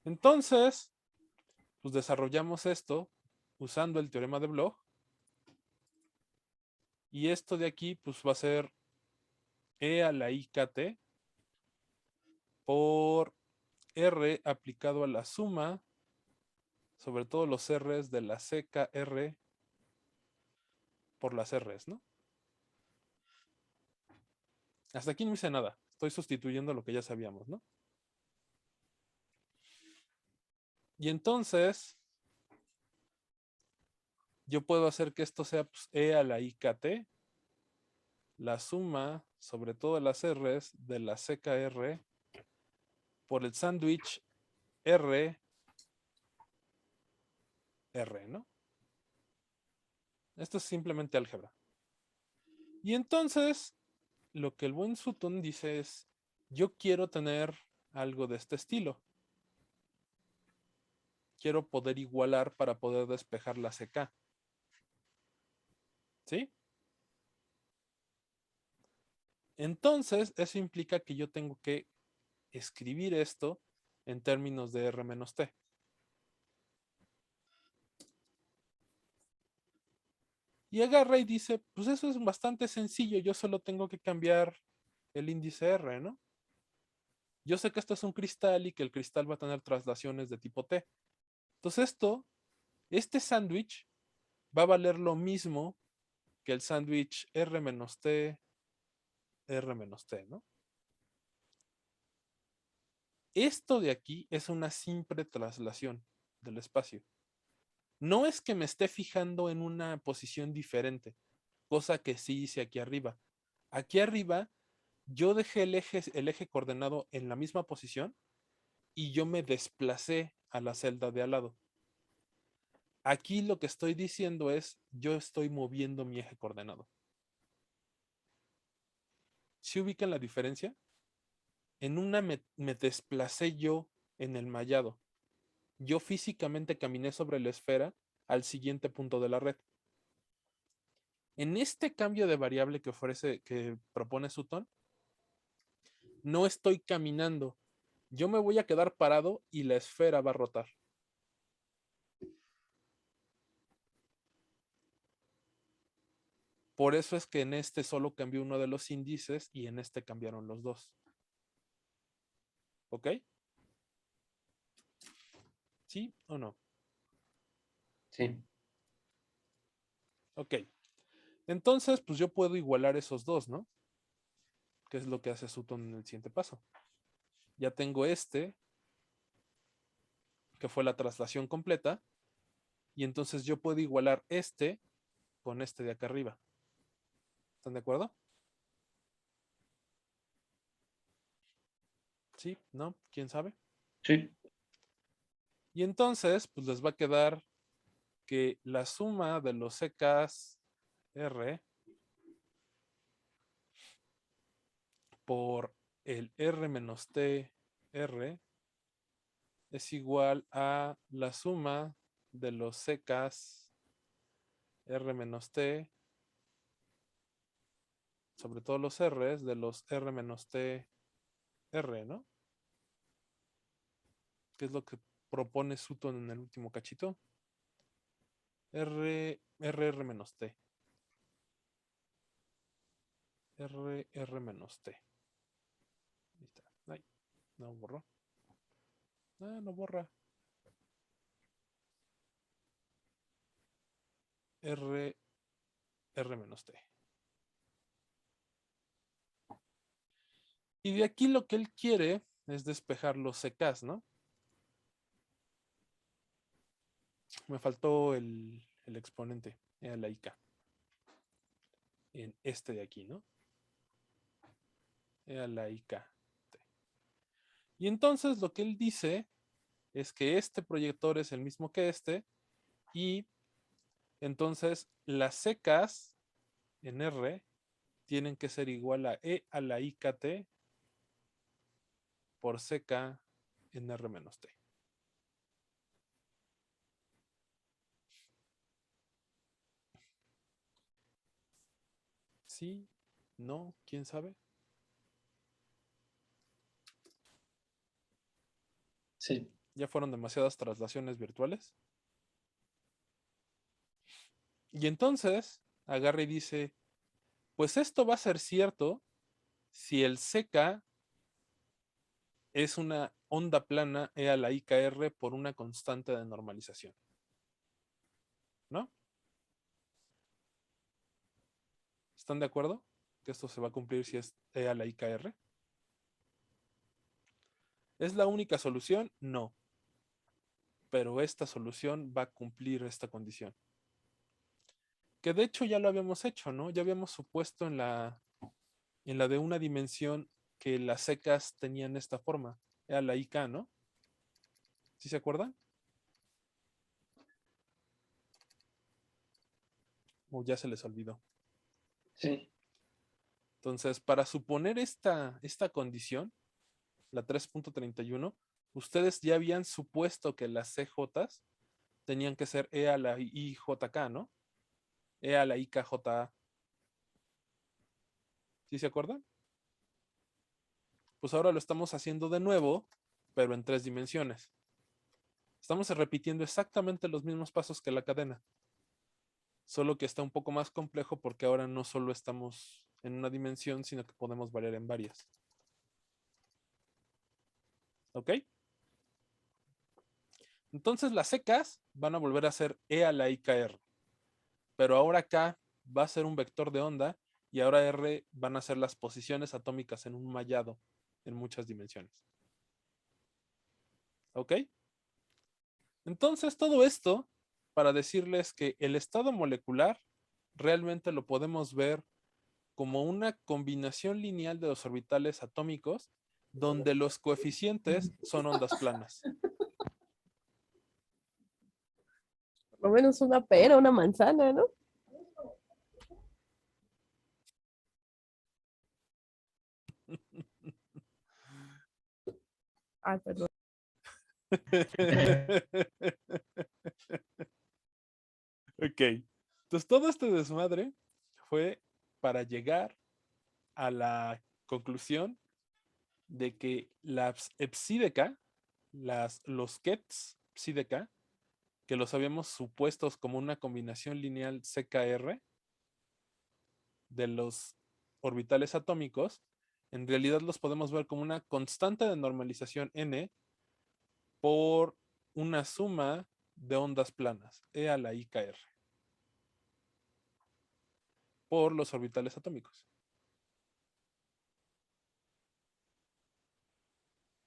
Entonces, pues desarrollamos esto usando el teorema de Bloch. Y esto de aquí, pues va a ser E a la I KT por R aplicado a la suma sobre todo los R's de la CKR por las R's, ¿no? Hasta aquí no hice nada. Estoy sustituyendo lo que ya sabíamos, ¿no? Y entonces, yo puedo hacer que esto sea pues, E a la IKT, la suma sobre todo las R's de la CKR por el sándwich R, R, ¿no? Esto es simplemente álgebra. Y entonces, lo que el buen Sutton dice es, yo quiero tener algo de este estilo. quiero poder igualar para poder despejar la CK. ¿Sí? Entonces, eso implica que yo tengo que escribir esto en términos de R menos T. Y agarra y dice, pues eso es bastante sencillo, yo solo tengo que cambiar el índice R, ¿no? Yo sé que esto es un cristal y que el cristal va a tener traslaciones de tipo T. Entonces este sándwich va a valer lo mismo que el sándwich R menos T, R menos T, ¿no? Esto de aquí es una simple traslación del espacio. No es que me esté fijando en una posición diferente, cosa que sí hice aquí arriba. Aquí arriba yo dejé el eje coordenado en la misma posición y yo me desplacé a la celda de al lado. Aquí lo que estoy diciendo es, yo estoy moviendo mi eje coordenado. ¿Sí ubican la diferencia? En una me desplacé yo en el mallado. Yo físicamente caminé sobre la esfera al siguiente punto de la red. En este cambio de variable que propone Sutton, no estoy caminando. Yo me voy a quedar parado y la esfera va a rotar. Por eso es que en este solo cambió uno de los índices y en este cambiaron los dos. ¿Ok? ¿Sí o no? Sí. Ok. Entonces, pues yo puedo igualar esos dos, ¿no? Que es lo que hace Sutton en el siguiente paso. Ya tengo este, que fue la traslación completa, y entonces yo puedo igualar este con este de acá arriba. ¿Están de acuerdo? ¿Sí? ¿No? ¿Quién sabe? Sí. Y entonces, pues les va a quedar que la suma de los CKs R por el R menos T R es igual a la suma de los CKs R menos T sobre todo los R's de los R menos T R, ¿no? ¿Qué es lo que propone Sutton en el último cachito? R menos T. R menos T. Ahí está. Ay, no borró. Ah, no borra. R menos T. Y de aquí lo que él quiere es despejar los CKs, ¿no? Me faltó el exponente, era la IK. En este de aquí, ¿no? Era la IK. Y entonces lo que él dice es que este proyector es el mismo que este y entonces las CKs en R tienen que ser igual a E a la IKT por CK en R menos T. ¿Sí? ¿No? ¿Quién sabe? Sí. Ya fueron demasiadas traslaciones virtuales. Y entonces agarra y dice, pues esto va a ser cierto si el CK es una onda plana E a la IKR por una constante de normalización. ¿No? ¿Están de acuerdo? Que esto se va a cumplir si es E a la IKR. ¿Es la única solución? No. Pero esta solución va a cumplir esta condición. Que de hecho ya lo habíamos hecho, ¿no? Ya habíamos supuesto en la de una dimensión que las secas tenían esta forma. Era la IK, ¿no? ¿Sí se acuerdan? O ya se les olvidó. Sí. Entonces, para suponer esta condición, la 3.31, ustedes ya habían supuesto que las CJs tenían que ser E a la IJK, ¿no? E a la IKJA. ¿Sí se acuerdan? Pues ahora lo estamos haciendo de nuevo, pero en 3 dimensiones. Estamos repitiendo exactamente los mismos pasos que la cadena. Solo que está un poco más complejo porque ahora no solo estamos en una dimensión, sino que podemos variar en varias. ¿Ok? Entonces las secas van a volver a ser E a la IKR. Pero ahora K va a ser un vector de onda y ahora R van a ser las posiciones atómicas en un mallado en muchas dimensiones. ¿Ok? Entonces todo esto para decirles que el estado molecular realmente lo podemos ver como una combinación lineal de los orbitales atómicos donde los coeficientes son ondas planas. Por lo menos una pera, una manzana, ¿no? Ay, perdón. Ok. Entonces todo este desmadre fue para llegar a la conclusión de que las psi de K, los kets psi de K, que los habíamos supuestos como una combinación lineal CKR de los orbitales atómicos, en realidad los podemos ver como una constante de normalización n por una suma de ondas planas, E a la IKR, por los orbitales atómicos.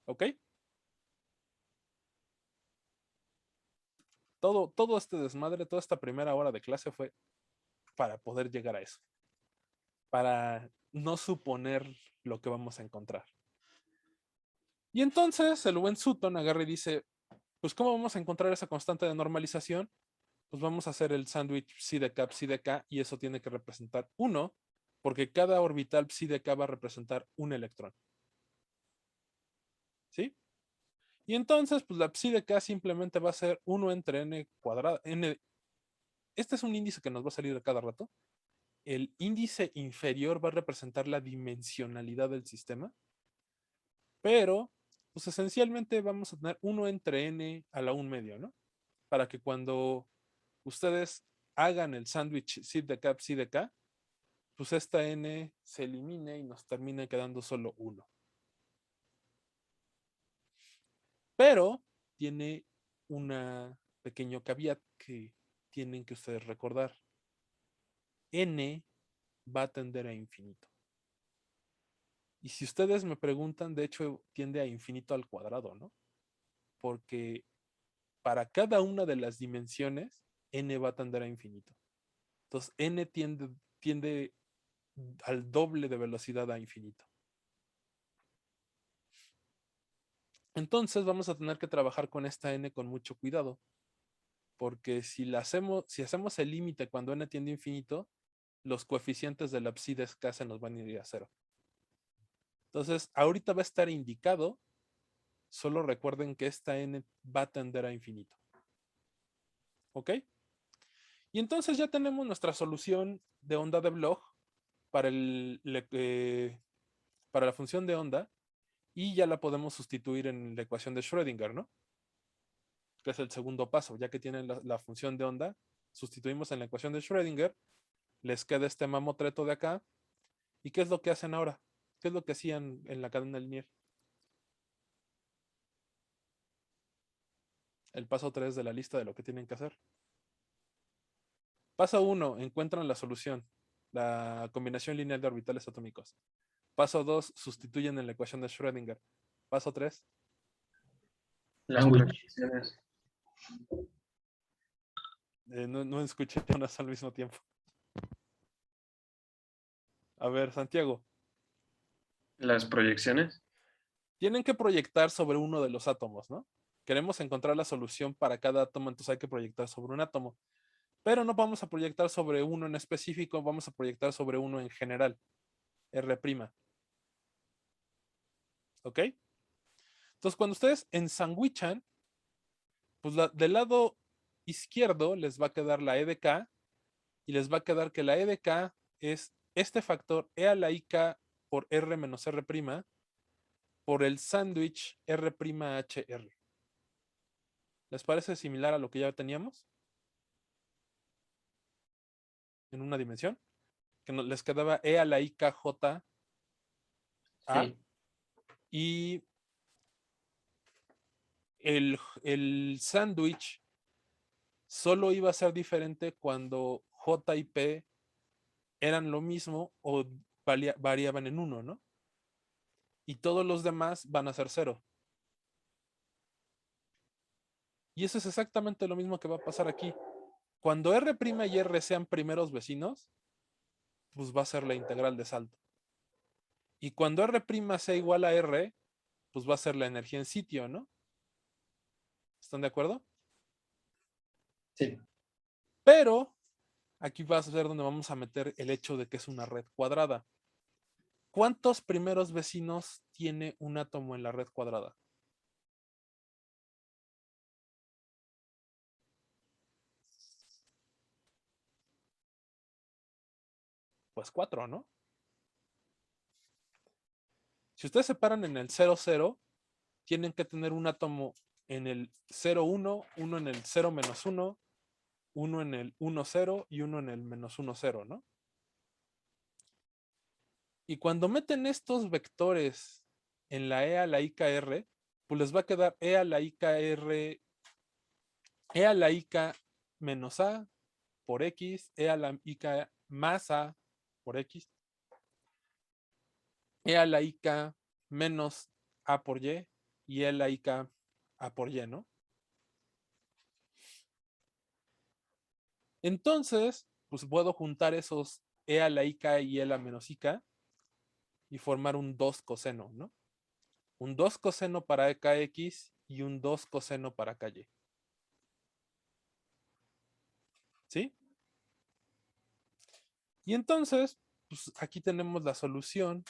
¿Ok? Todo este desmadre, toda esta primera hora de clase fue para poder llegar a eso. Para no suponer lo que vamos a encontrar. Y entonces el buen Sutton agarra y dice, pues ¿cómo vamos a encontrar esa constante de normalización? Pues vamos a hacer el sándwich psi de K, y eso tiene que representar 1, porque cada orbital psi de K va a representar un electrón. ¿Sí? Y entonces, pues la psi de K simplemente va a ser 1 entre n cuadrado. Este es un índice que nos va a salir a cada rato. El índice inferior va a representar la dimensionalidad del sistema, pero pues esencialmente vamos a tener 1 entre n a la 1 medio, ¿no? Para que cuando ustedes hagan el sándwich psi de K, pues esta n se elimine y nos termine quedando solo 1. Pero tiene una pequeño caveat que tienen que ustedes recordar. N va a tender a infinito. Y si ustedes me preguntan, de hecho tiende a infinito al cuadrado, ¿no? Porque para cada una de las dimensiones, n va a tender a infinito. Entonces, n tiende al doble de velocidad a infinito. Entonces, vamos a tener que trabajar con esta n con mucho cuidado. Porque si hacemos el límite cuando n tiende a infinito, los coeficientes del ábside K se nos van a ir a 0. Entonces, ahorita va a estar indicado. Solo recuerden que esta n va a tender a infinito. ¿Ok? Y entonces ya tenemos nuestra solución de onda de Bloch para, para la función de onda y ya la podemos sustituir en la ecuación de Schrödinger, ¿no? Que es el segundo paso. Ya que tienen la función de onda, sustituimos en la ecuación de Schrödinger, les queda este mamotreto de acá. ¿Y qué es lo que hacen ahora? ¿Qué es lo que hacían en la cadena lineal? El paso 3 de la lista de lo que tienen que hacer. Paso 1, encuentran la solución, la combinación lineal de orbitales atómicos. Paso 2, sustituyen en la ecuación de Schrödinger. Paso 3. Las Sándwich. proyecciones. No escuché unas al mismo tiempo. A ver, Santiago. Las proyecciones. Tienen que proyectar sobre uno de los átomos, ¿no? Queremos encontrar la solución para cada átomo, entonces hay que proyectar sobre un átomo. Pero no vamos a proyectar sobre uno en específico, vamos a proyectar sobre uno en general. R'. ¿Ok? Entonces, cuando ustedes ensandwichan, pues del lado izquierdo les va a quedar la E de K y les va a quedar que la E de K es este factor E a la IK por R menos R' por el sándwich R'HR. ¿Les parece similar a lo que ya teníamos? En una dimensión. Que les quedaba E a la IKJ A Sí. y el sándwich solo iba a ser diferente cuando J y P eran lo mismo o variaban en 1, ¿no? Y todos los demás van a ser 0. Y eso es exactamente lo mismo que va a pasar aquí. Cuando R' y R sean primeros vecinos, pues va a ser la integral de salto. Y cuando R' sea igual a R, pues va a ser la energía en sitio, ¿no? ¿Están de acuerdo? Sí. Pero aquí va a ser donde vamos a meter el hecho de que es una red cuadrada. ¿Cuántos primeros vecinos tiene un átomo en la red cuadrada? Pues 4, ¿no? Si ustedes se paran en el 0, 0, tienen que tener un átomo en el 0, 1, uno en el 0 menos 1, uno en el 1, 0 y uno en el menos 1, 0, ¿no? Y cuando meten estos vectores en la E a la IKR, pues les va a quedar E a la IKR, E a la IK menos A por X, E a la IK más A por X, E a la IK menos A por y E a la IK A por Y, ¿no? Entonces, pues puedo juntar esos E a la IK y E a la menos IK y formar un 2 coseno, ¿no? Un 2 coseno para KX y un 2 coseno para KY. ¿Sí? Y entonces, pues aquí tenemos la solución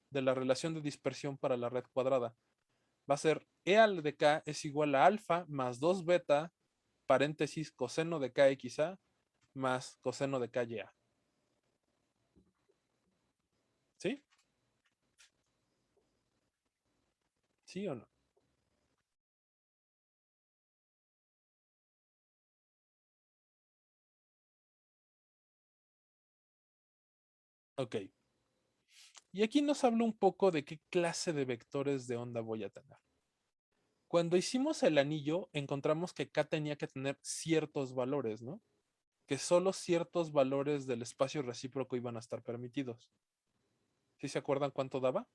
de la relación de dispersión para la red cuadrada. Va a ser E al de K es igual a alfa más 2 beta, paréntesis, coseno de KXA más coseno de KYA. ¿Sí? ¿Sí o no? Ok. Y aquí nos habla un poco de qué clase de vectores de onda voy a tener. Cuando hicimos el anillo, encontramos que K tenía que tener ciertos valores, ¿no? Que solo ciertos valores del espacio recíproco iban a estar permitidos. ¿Sí se acuerdan cuánto daba?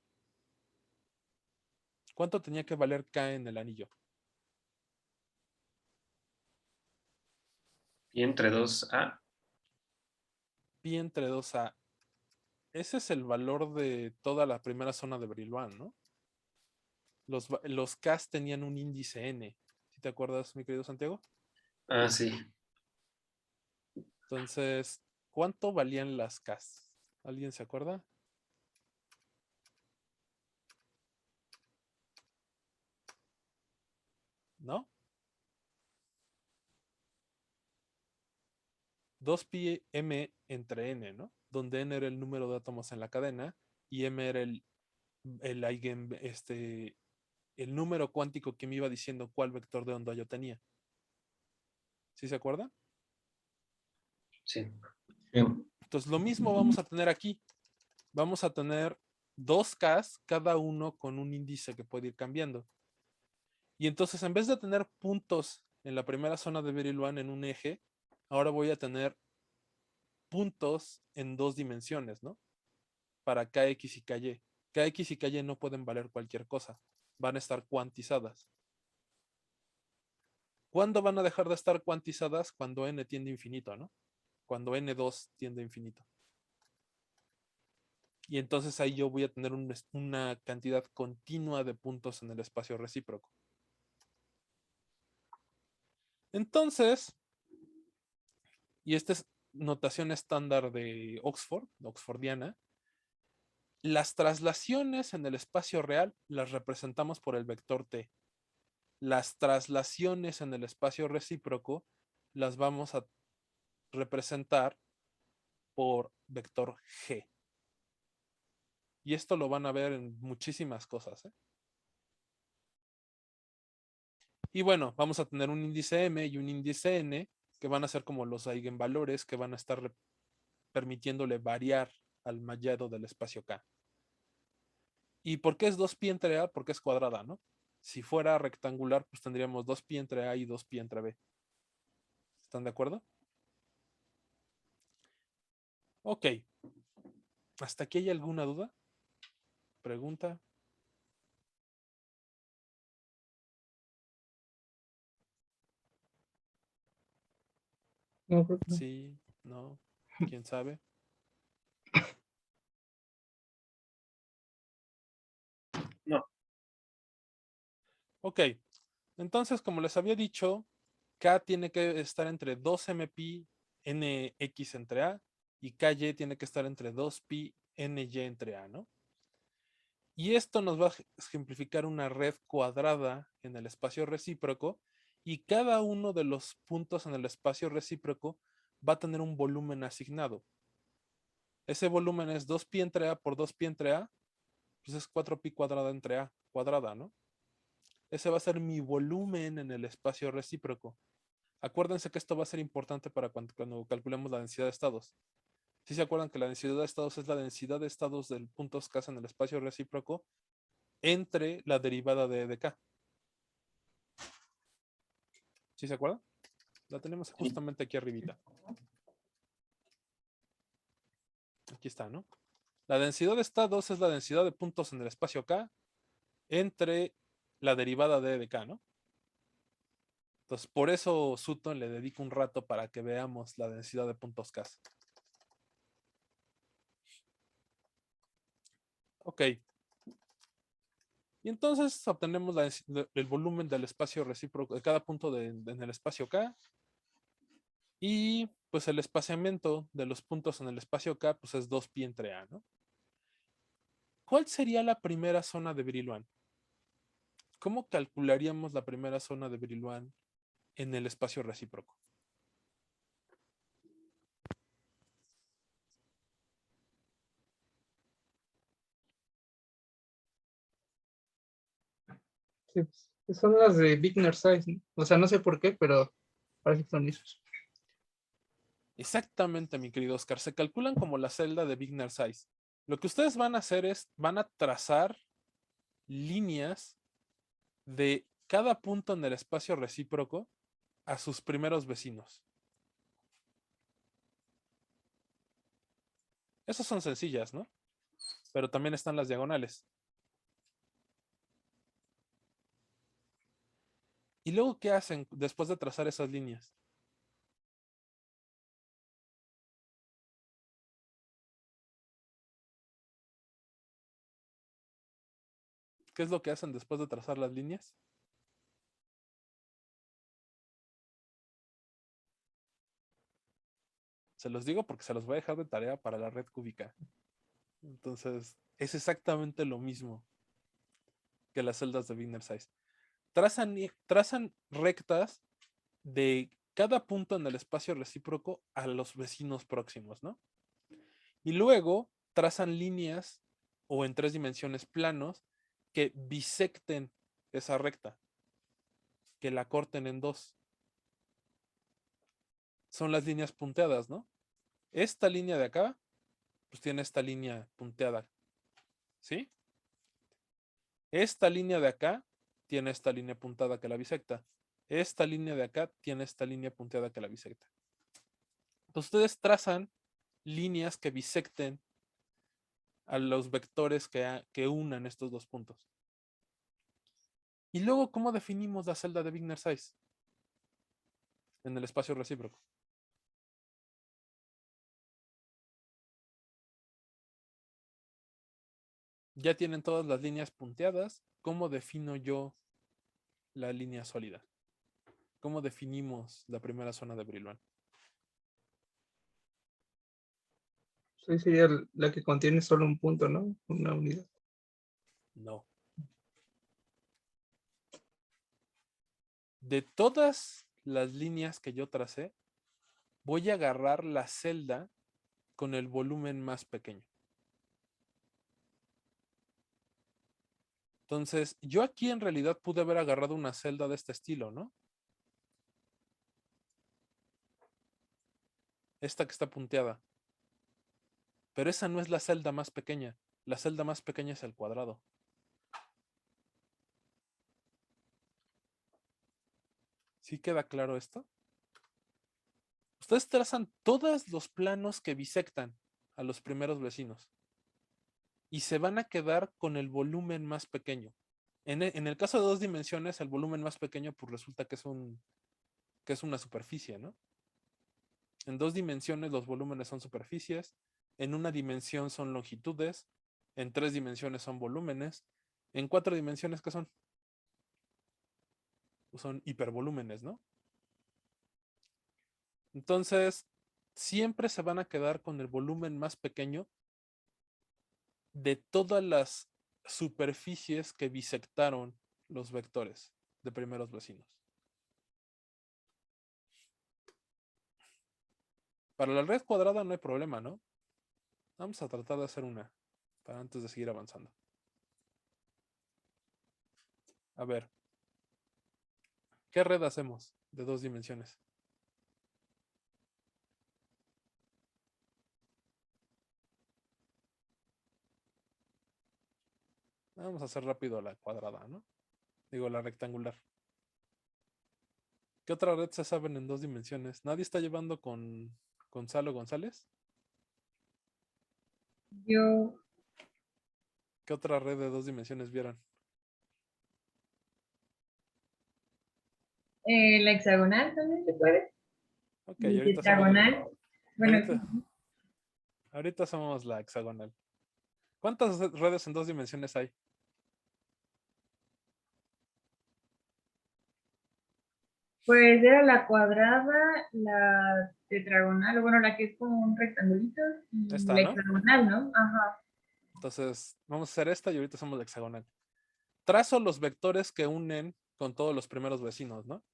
¿Cuánto tenía que valer K en el anillo? Y entre 2A. Pi entre 2A. Ese es el valor de toda la primera zona de Brillouin, ¿no? Los Ks tenían un índice N. ¿Sí te acuerdas, mi querido Santiago? Ah, sí. Entonces, ¿cuánto valían las Ks? ¿Alguien se acuerda? ¿No? 2pi m entre n, ¿no? Donde n era el número de átomos en la cadena y m era el eigen, el número cuántico que me iba diciendo cuál vector de onda yo tenía. ¿Sí se acuerdan? Sí. Sí. Entonces lo mismo vamos a tener aquí. Vamos a tener dos Ks, cada uno con un índice que puede ir cambiando. Y entonces en vez de tener puntos en la primera zona de Brillouin en un eje, ahora voy a tener puntos en dos dimensiones, ¿no? Para Kx y Ky. Kx y Ky no pueden valer cualquier cosa, van a estar cuantizadas. ¿Cuándo van a dejar de estar cuantizadas? Cuando n tiende a infinito, ¿no? Cuando n2 tiende a infinito. Y entonces ahí yo voy a tener una cantidad continua de puntos en el espacio recíproco. Entonces, y esta es notación estándar de Oxford, oxfordiana, Las traslaciones en el espacio real las representamos por el vector t. Las traslaciones en el espacio recíproco las vamos a representar por vector g. Y esto lo van a ver en muchísimas cosas, ¿eh? Y bueno, vamos a tener un índice m y un índice n que van a ser como los eigenvalores que van a estar permitiéndole variar al mallado del espacio K. ¿Y por qué es 2pi entre A? Porque es cuadrada, ¿no? Si fuera rectangular, pues tendríamos 2pi entre A y 2pi entre B. ¿Están de acuerdo? Ok. ¿Hasta aquí hay alguna duda? ¿Pregunta? No, creo que no. Sí, no, quién sabe. No. Ok. Entonces, como les había dicho, K tiene que estar entre 2mpi nx entre A y Ky tiene que estar entre 2pi ny entre A, ¿no? Y esto nos va a ejemplificar una red cuadrada en el espacio recíproco y cada uno de los puntos en el espacio recíproco va a tener un volumen asignado. Ese volumen es 2pi entre A por 2pi entre A, pues es 4pi cuadrada entre A, cuadrada, ¿no? Ese va a ser mi volumen en el espacio recíproco. Acuérdense que esto va a ser importante para cuando calculemos la densidad de estados. ¿Sí se acuerdan que la densidad de estados es la densidad de estados del puntos K en el espacio recíproco entre la derivada de K? ¿Sí se acuerdan? La tenemos justamente aquí arribita. Aquí está, ¿no? La densidad de estados es la densidad de puntos en el espacio K entre la derivada de K, ¿no? Entonces, por eso Sutton le dedica un rato para que veamos la densidad de puntos K. Ok. Y entonces obtenemos el volumen del espacio recíproco de cada punto en el espacio K. Y pues el espaciamiento de los puntos en el espacio K pues es 2pi entre A, ¿no? ¿Cuál sería la primera zona de Brillouin? ¿Cómo calcularíamos la primera zona de Brillouin en el espacio recíproco? Sí, pues, son las de Wigner Size, ¿no? O sea, no sé por qué, pero parece que son esos. Exactamente, mi querido Oscar. Se calculan como la celda de Wigner Size. Lo que ustedes van a hacer es, van a trazar líneas de cada punto en el espacio recíproco a sus primeros vecinos. Esas son sencillas, ¿no? Pero también están las diagonales. ¿Y luego qué hacen después de trazar esas líneas? ¿Qué es lo que hacen después de trazar las líneas? Se los digo porque se los voy a dejar de tarea para la red cúbica. Entonces, es exactamente lo mismo que las celdas de Wigner Size. Trazan rectas de cada punto en el espacio recíproco a los vecinos próximos, ¿no? Y luego trazan líneas o en 3 dimensiones planos que bisecten esa recta, que la corten en 2. Son las líneas punteadas, ¿no? Esta línea de acá, pues tiene esta línea punteada, ¿sí? Esta línea de acá tiene esta línea puntada que la bisecta. Esta línea de acá tiene esta línea punteada que la bisecta. Entonces ustedes trazan líneas que bisecten a los vectores que unan estos dos puntos. Y luego, ¿cómo definimos la celda de Wigner Size en el espacio recíproco? Ya tienen todas las líneas punteadas. ¿Cómo defino yo la línea sólida? ¿Cómo definimos la primera zona de Brillouin? Sí, sería la que contiene solo un punto, ¿no? Una unidad. No. De todas las líneas que yo tracé, voy a agarrar la celda con el volumen más pequeño. Entonces, yo aquí en realidad pude haber agarrado una celda de este estilo, ¿no? Esta que está punteada. Pero esa no es la celda más pequeña. La celda más pequeña es el cuadrado. ¿Sí queda claro esto? Ustedes trazan todos los planos que bisectan a los primeros vecinos y se van a quedar con el volumen más pequeño. En el caso de 2 dimensiones, el volumen más pequeño pues resulta que es una superficie, ¿no? En 2 dimensiones los volúmenes son superficies, en 1 dimensión son longitudes, en 3 dimensiones son volúmenes, en 4 dimensiones ¿qué son? Pues son hipervolúmenes, ¿no? Entonces, siempre se van a quedar con el volumen más pequeño de todas las superficies que bisectaron los vectores de primeros vecinos. Para la red cuadrada no hay problema, ¿no? Vamos a tratar de hacer una para antes de seguir avanzando. A ver, ¿qué red hacemos de 2 dimensiones? Vamos a hacer rápido la cuadrada, ¿no? Digo, la rectangular. ¿Qué otra red se saben en 2 dimensiones? ¿Nadie está llevando con Gonzalo González? Yo, ¿Qué otra red de 2 dimensiones vieron? la hexagonal también se puede. Ok, Y ahorita hacemos tetragonal. Bueno, ahorita hacemos la hexagonal. ¿Cuántas redes en 2 dimensiones hay? pues era la cuadrada, la tetragonal, o bueno, la que es como un rectangulito, y Esta, la ¿no? hexagonal, ¿no? Ajá. Entonces, vamos a hacer esta y ahorita hacemos la hexagonal. Trazo los vectores que unen con todos los primeros vecinos, ¿no?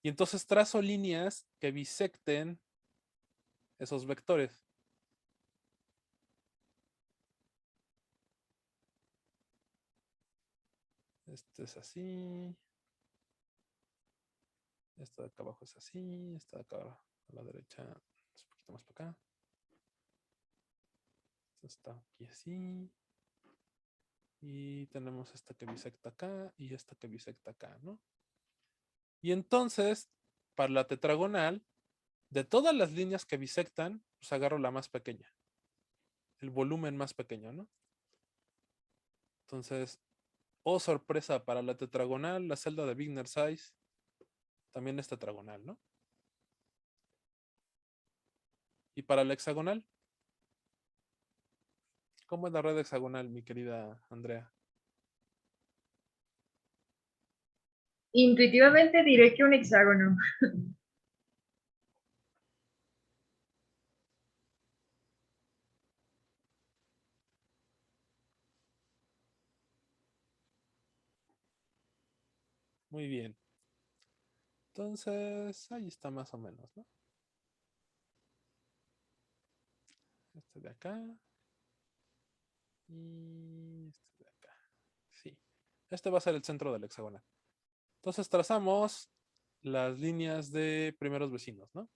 Y entonces trazo líneas que bisecten esos vectores. Este es así. Esta de acá abajo es así. Esta de acá a la derecha es un poquito más para acá. Esta está aquí así. Y tenemos esta que bisecta acá y esta que bisecta acá, ¿no? Y entonces, para la tetragonal, de todas las líneas que bisectan, pues agarro la más pequeña. El volumen más pequeño, ¿no? Entonces, oh sorpresa, para la tetragonal, la celda de Wigner size también es tetragonal, ¿no? Y para la hexagonal, ¿cómo es la red hexagonal, mi querida Andrea? Intuitivamente diré que un hexágono. Muy bien. Entonces, ahí está más o menos, ¿no? Este de acá. Y este de acá. Sí. Este va a ser el centro del hexagonal. Entonces trazamos las líneas de primeros vecinos, ¿no?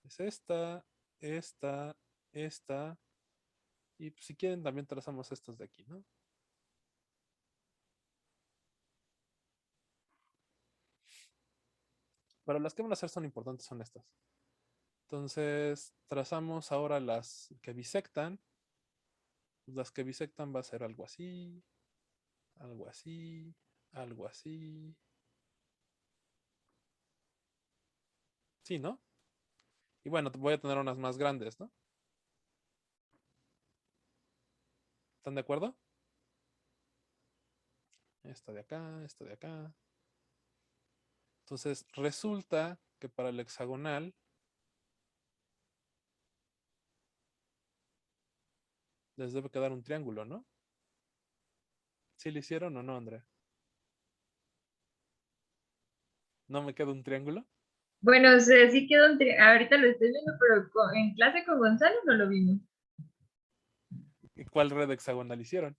Es esta, esta. Y pues, si quieren también trazamos estas de aquí, ¿no? Pero las que van a ser son importantes son estas. Entonces trazamos ahora las que bisectan. Las que bisectan va a ser algo así, algo así, algo así. Sí, ¿no? Y bueno, voy a tener unas más grandes, ¿no? ¿Están de acuerdo? Esta de acá, esta de acá. Entonces resulta que para el hexagonal les debe quedar un triángulo, ¿no? ¿Sí lo hicieron o no, Andrea? ¿No me queda un triángulo? Bueno, o sea, sí quedó ahorita lo estoy viendo, pero en clase con Gonzalo no lo vimos. ¿Y cuál red hexagonal hicieron?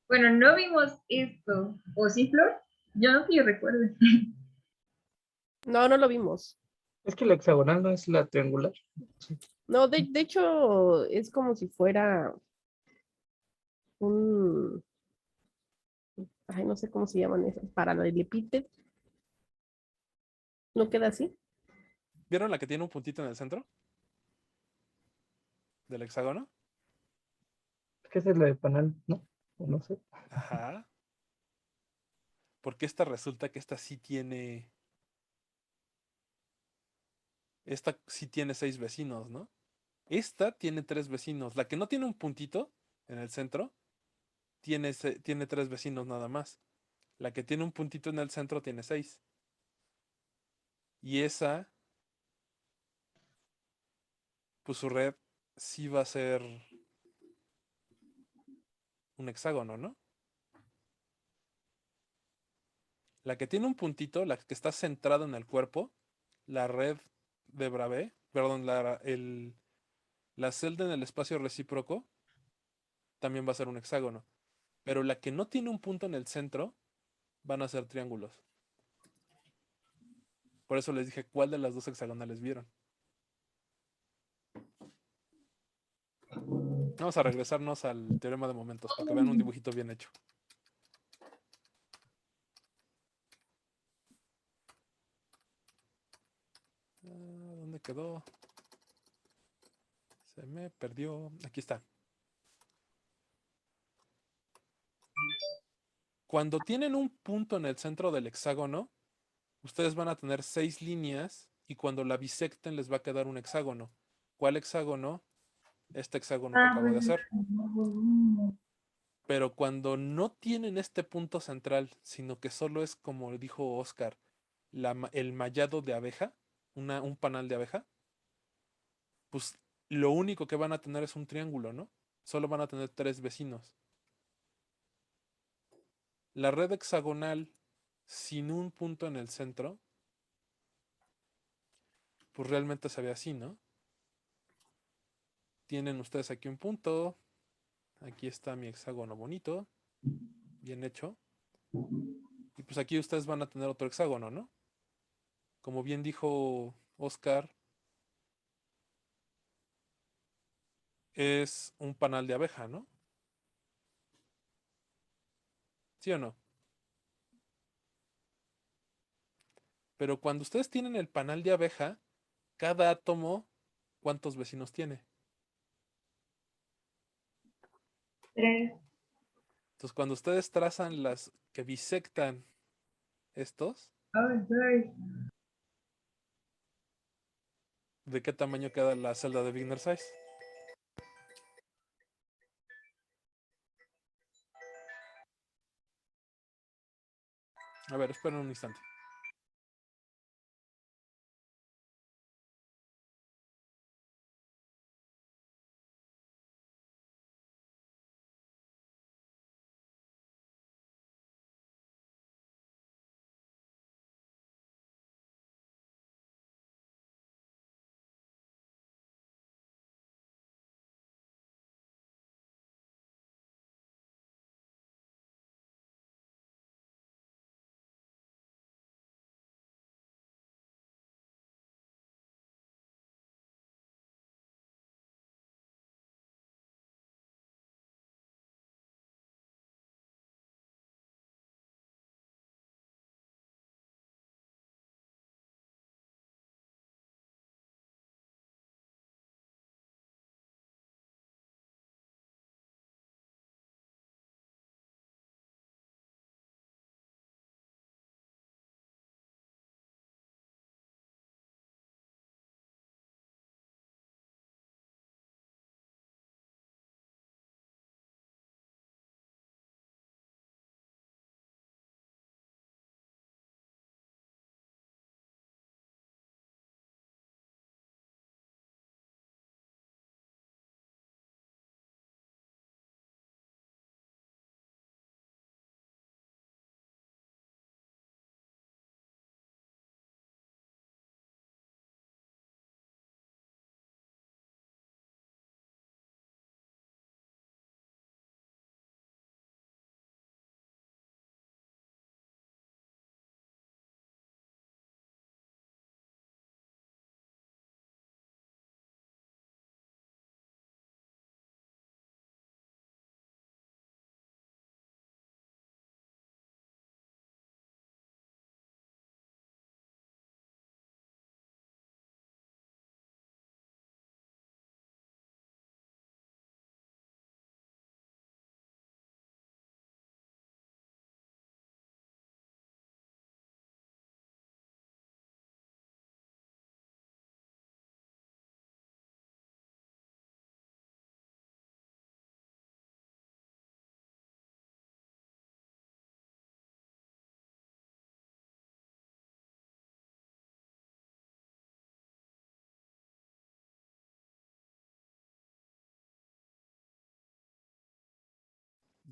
Bueno, no vimos esto. ¿O sí, Flor? Yo no que yo recuerdo. No, no lo vimos. Es que la hexagonal no es la triangular. No, de hecho, es como si fuera un, ay, no sé cómo se llaman esas, paralelepípedo. ¿No queda así? ¿Vieron la que tiene un puntito en el centro? ¿Del hexágono? Es que esa es la de panal, ¿no? O no sé. Ajá. Porque esta resulta que esta sí tiene. Esta sí tiene 6 vecinos, ¿no? Esta tiene 3 vecinos. La que no tiene un puntito en el centro tiene 3 vecinos nada más. La que tiene un puntito en el centro tiene 6. Y esa, pues su red sí va a ser un hexágono, ¿no? La que tiene un puntito, la que está centrada en el cuerpo, la red de Bravais, perdón, la celda en el espacio recíproco, también va a ser un hexágono. Pero la que no tiene un punto en el centro, van a ser triángulos. Por eso les dije cuál de las dos hexagonales vieron. Vamos a regresarnos al teorema de momentos para que vean un dibujito bien hecho. ¿Dónde quedó? Se me perdió. Aquí está. Cuando tienen un punto en el centro del hexágono, ustedes van a tener 6 líneas y cuando la bisecten les va a quedar un hexágono. ¿Cuál hexágono? Este hexágono que Ah, acabo de bueno. hacer. Pero cuando no tienen este punto central, sino que solo es, como dijo Oscar, el mallado de abeja, un panal de abeja, pues lo único que van a tener es un triángulo, ¿no? Solo van a tener 3 vecinos. La red hexagonal sin un punto en el centro, pues realmente se ve así, ¿no? Tienen ustedes aquí un punto, aquí está mi hexágono bonito, bien hecho, y pues aquí ustedes van a tener otro hexágono, ¿no? Como bien dijo Oscar, es un panal de abeja, ¿no? ¿Sí o no? Pero cuando ustedes tienen el panal de abeja, cada átomo, ¿cuántos vecinos tiene? 3. Entonces, cuando ustedes trazan las que bisectan estos, Ay, ay. ¿de qué tamaño queda la celda de Wigner size? A ver, esperen un instante.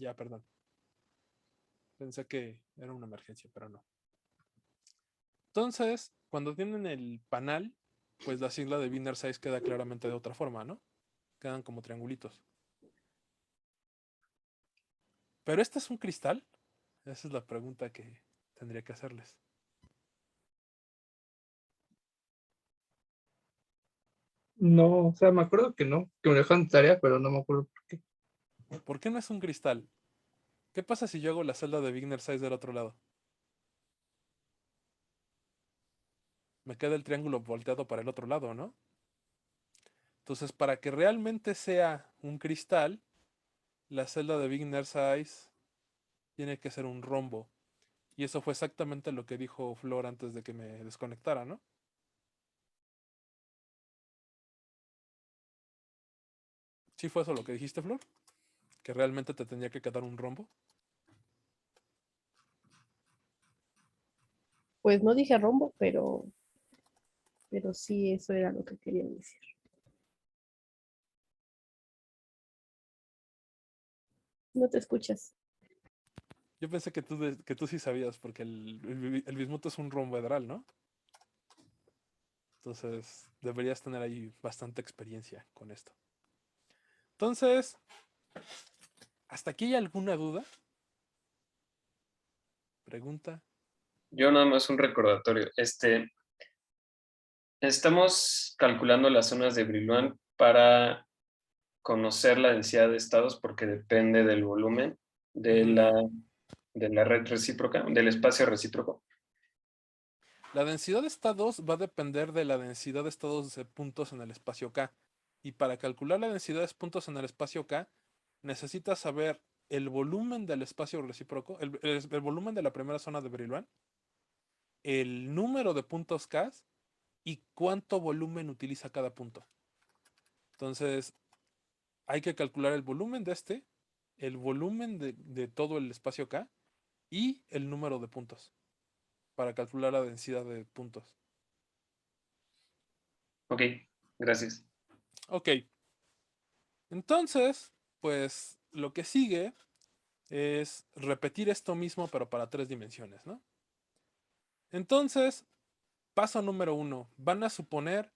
Ya, perdón. Pensé que era una emergencia, pero no. Entonces, cuando tienen el panal, pues la sigla de Wiener Size queda claramente de otra forma, ¿no? Quedan como triangulitos. ¿Pero este es un cristal? Esa es la pregunta que tendría que hacerles. No, o sea, me acuerdo que no, que me dejaron tarea, pero no me acuerdo por qué. ¿Por qué no es un cristal? ¿Qué pasa si yo hago la celda de Wiener Size del otro lado? Me queda el triángulo volteado para el otro lado, ¿no? Entonces, para que realmente sea un cristal, la celda de Wiener Size tiene que ser un rombo. Y eso fue exactamente lo que dijo Flor antes de que me desconectara, ¿no? ¿Sí fue eso lo que dijiste, Flor? ¿Que realmente te tendría que quedar un rombo? Pues no dije rombo, pero sí, eso era lo que quería decir. No te escuchas. Yo pensé que tú sí sabías, porque el bismuto es un romboedral, ¿no? Entonces, deberías tener ahí bastante experiencia con esto. Entonces, ¿hasta aquí hay alguna duda? Pregunta. Yo nada más un recordatorio. Estamos calculando las zonas de Brillouin para conocer la densidad de estados porque depende del volumen de Ujú. la red recíproca, del espacio recíproco. La densidad de estados va a depender de la densidad de estados de puntos en el espacio K. Y para calcular la densidad de puntos en el espacio K, necesitas saber el volumen del espacio recíproco, el volumen de la primera zona de Brillouin, el número de puntos K y cuánto volumen utiliza cada punto. Entonces, hay que calcular el volumen de el volumen de todo el espacio K y el número de puntos para calcular la densidad de puntos. Ok, gracias. Ok, entonces, pues lo que sigue es repetir esto mismo, pero para 3 dimensiones, ¿no? Entonces, paso número 1. Van a suponer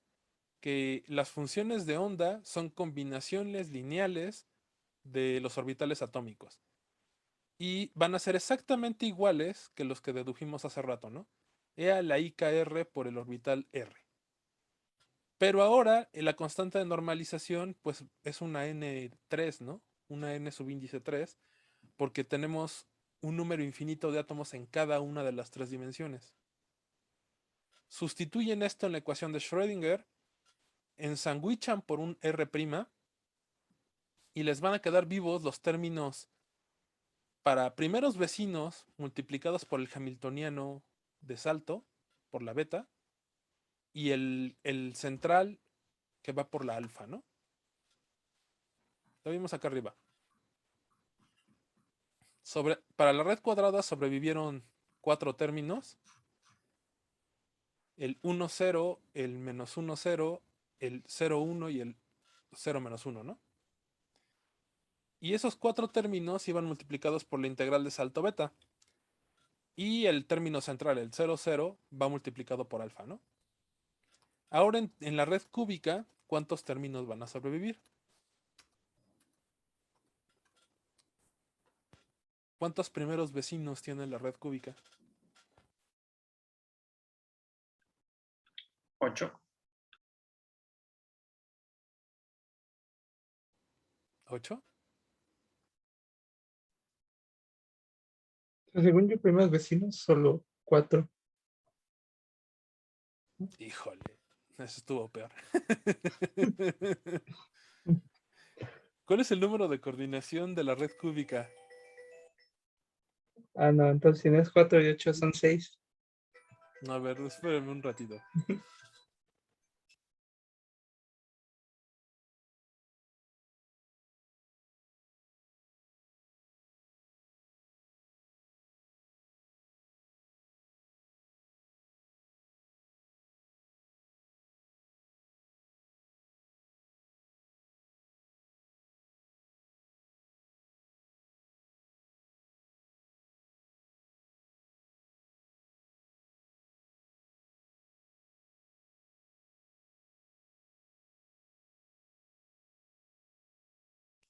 que las funciones de onda son combinaciones lineales de los orbitales atómicos. Y van a ser exactamente iguales que los que dedujimos hace rato, ¿no? E a la IKR por el orbital R. Pero ahora la constante de normalización pues es una N3, ¿no? Una N subíndice 3, porque tenemos un número infinito de átomos en cada una de las 3 dimensiones. Sustituyen esto en la ecuación de Schrödinger, ensandwichan por un R' y les van a quedar vivos los términos para primeros vecinos multiplicados por el hamiltoniano de salto, por la beta, y el central que va por la alfa, ¿no? Lo vimos acá arriba. Para la red cuadrada sobrevivieron 4 términos: el 1, 0, el menos 1, 0, el 0, 1 y el 0 menos 1, ¿no? Y esos 4 términos iban multiplicados por la integral de salto beta. Y el término central, el 0, 0, va multiplicado por alfa, ¿no? Ahora en la red cúbica, ¿cuántos términos van a sobrevivir? ¿Cuántos primeros vecinos tiene la red cúbica? 8. 8. O sea, según yo, primeros vecinos, solo 4. Híjole, eso estuvo peor. ¿Cuál es el número de coordinación de la red cúbica? Ah, no, entonces si no es 4 y 8 son 6. A ver, espérenme un ratito.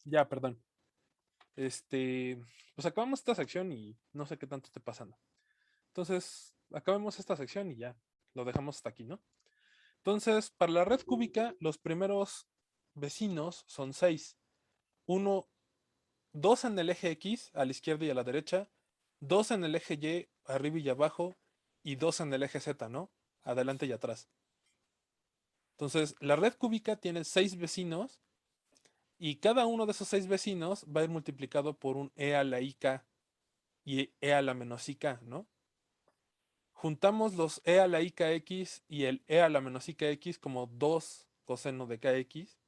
Ya, perdón. Pues acabamos esta sección y no sé qué tanto esté pasando. Entonces, acabemos esta sección y ya lo dejamos hasta aquí, ¿no? Entonces, para la red cúbica, los primeros vecinos son 6. Uno, 2 en el eje X, a la izquierda y a la derecha, 2 en el eje Y, arriba y abajo, y 2 en el eje Z, ¿no? Adelante y atrás. Entonces, la red cúbica tiene 6 vecinos y cada uno de esos 6 vecinos va a ir multiplicado por un e a la IK y e a la menos IK, ¿no? Juntamos los e a la IKX y el e a la menos IKX como 2 coseno de KX.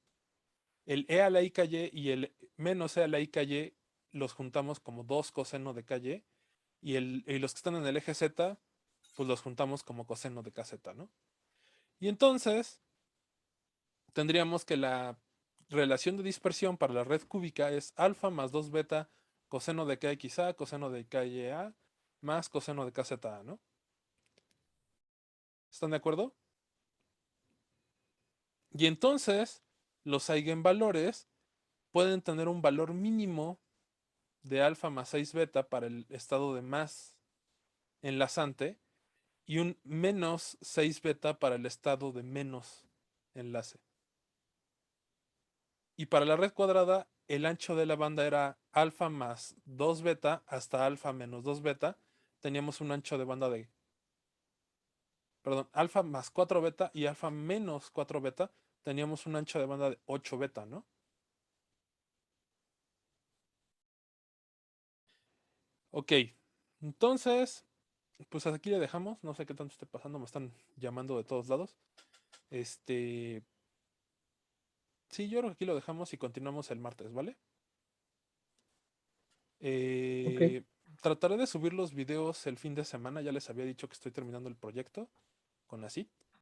El e a la IKY y el menos e a la IKY los juntamos como 2 coseno de KY. Y los que están en el eje Z, pues los juntamos como coseno de KZ, ¿no? Y entonces tendríamos que la relación de dispersión para la red cúbica es alfa más 2 beta coseno de KXA, coseno de KYA, más coseno de KZA, ¿no? ¿Están de acuerdo? Y entonces los eigenvalores pueden tener un valor mínimo de alfa más 6 beta para el estado de más enlazante y un menos 6 beta para el estado de menos enlace. Y para la red cuadrada, el ancho de la banda era alfa más 2 beta hasta alfa menos 2 beta. Teníamos un ancho de banda de, perdón, alfa más 4 beta y alfa menos 4 beta. Teníamos un ancho de banda de 8 beta, ¿no? Ok, entonces, pues hasta aquí le dejamos. No sé qué tanto esté pasando, me están llamando de todos lados. Sí, yo creo que aquí lo dejamos y continuamos el martes, ¿vale? Ok, Eh, Trataré de subir los videos el fin de semana. Ya les había dicho que estoy terminando el proyecto con la CIT.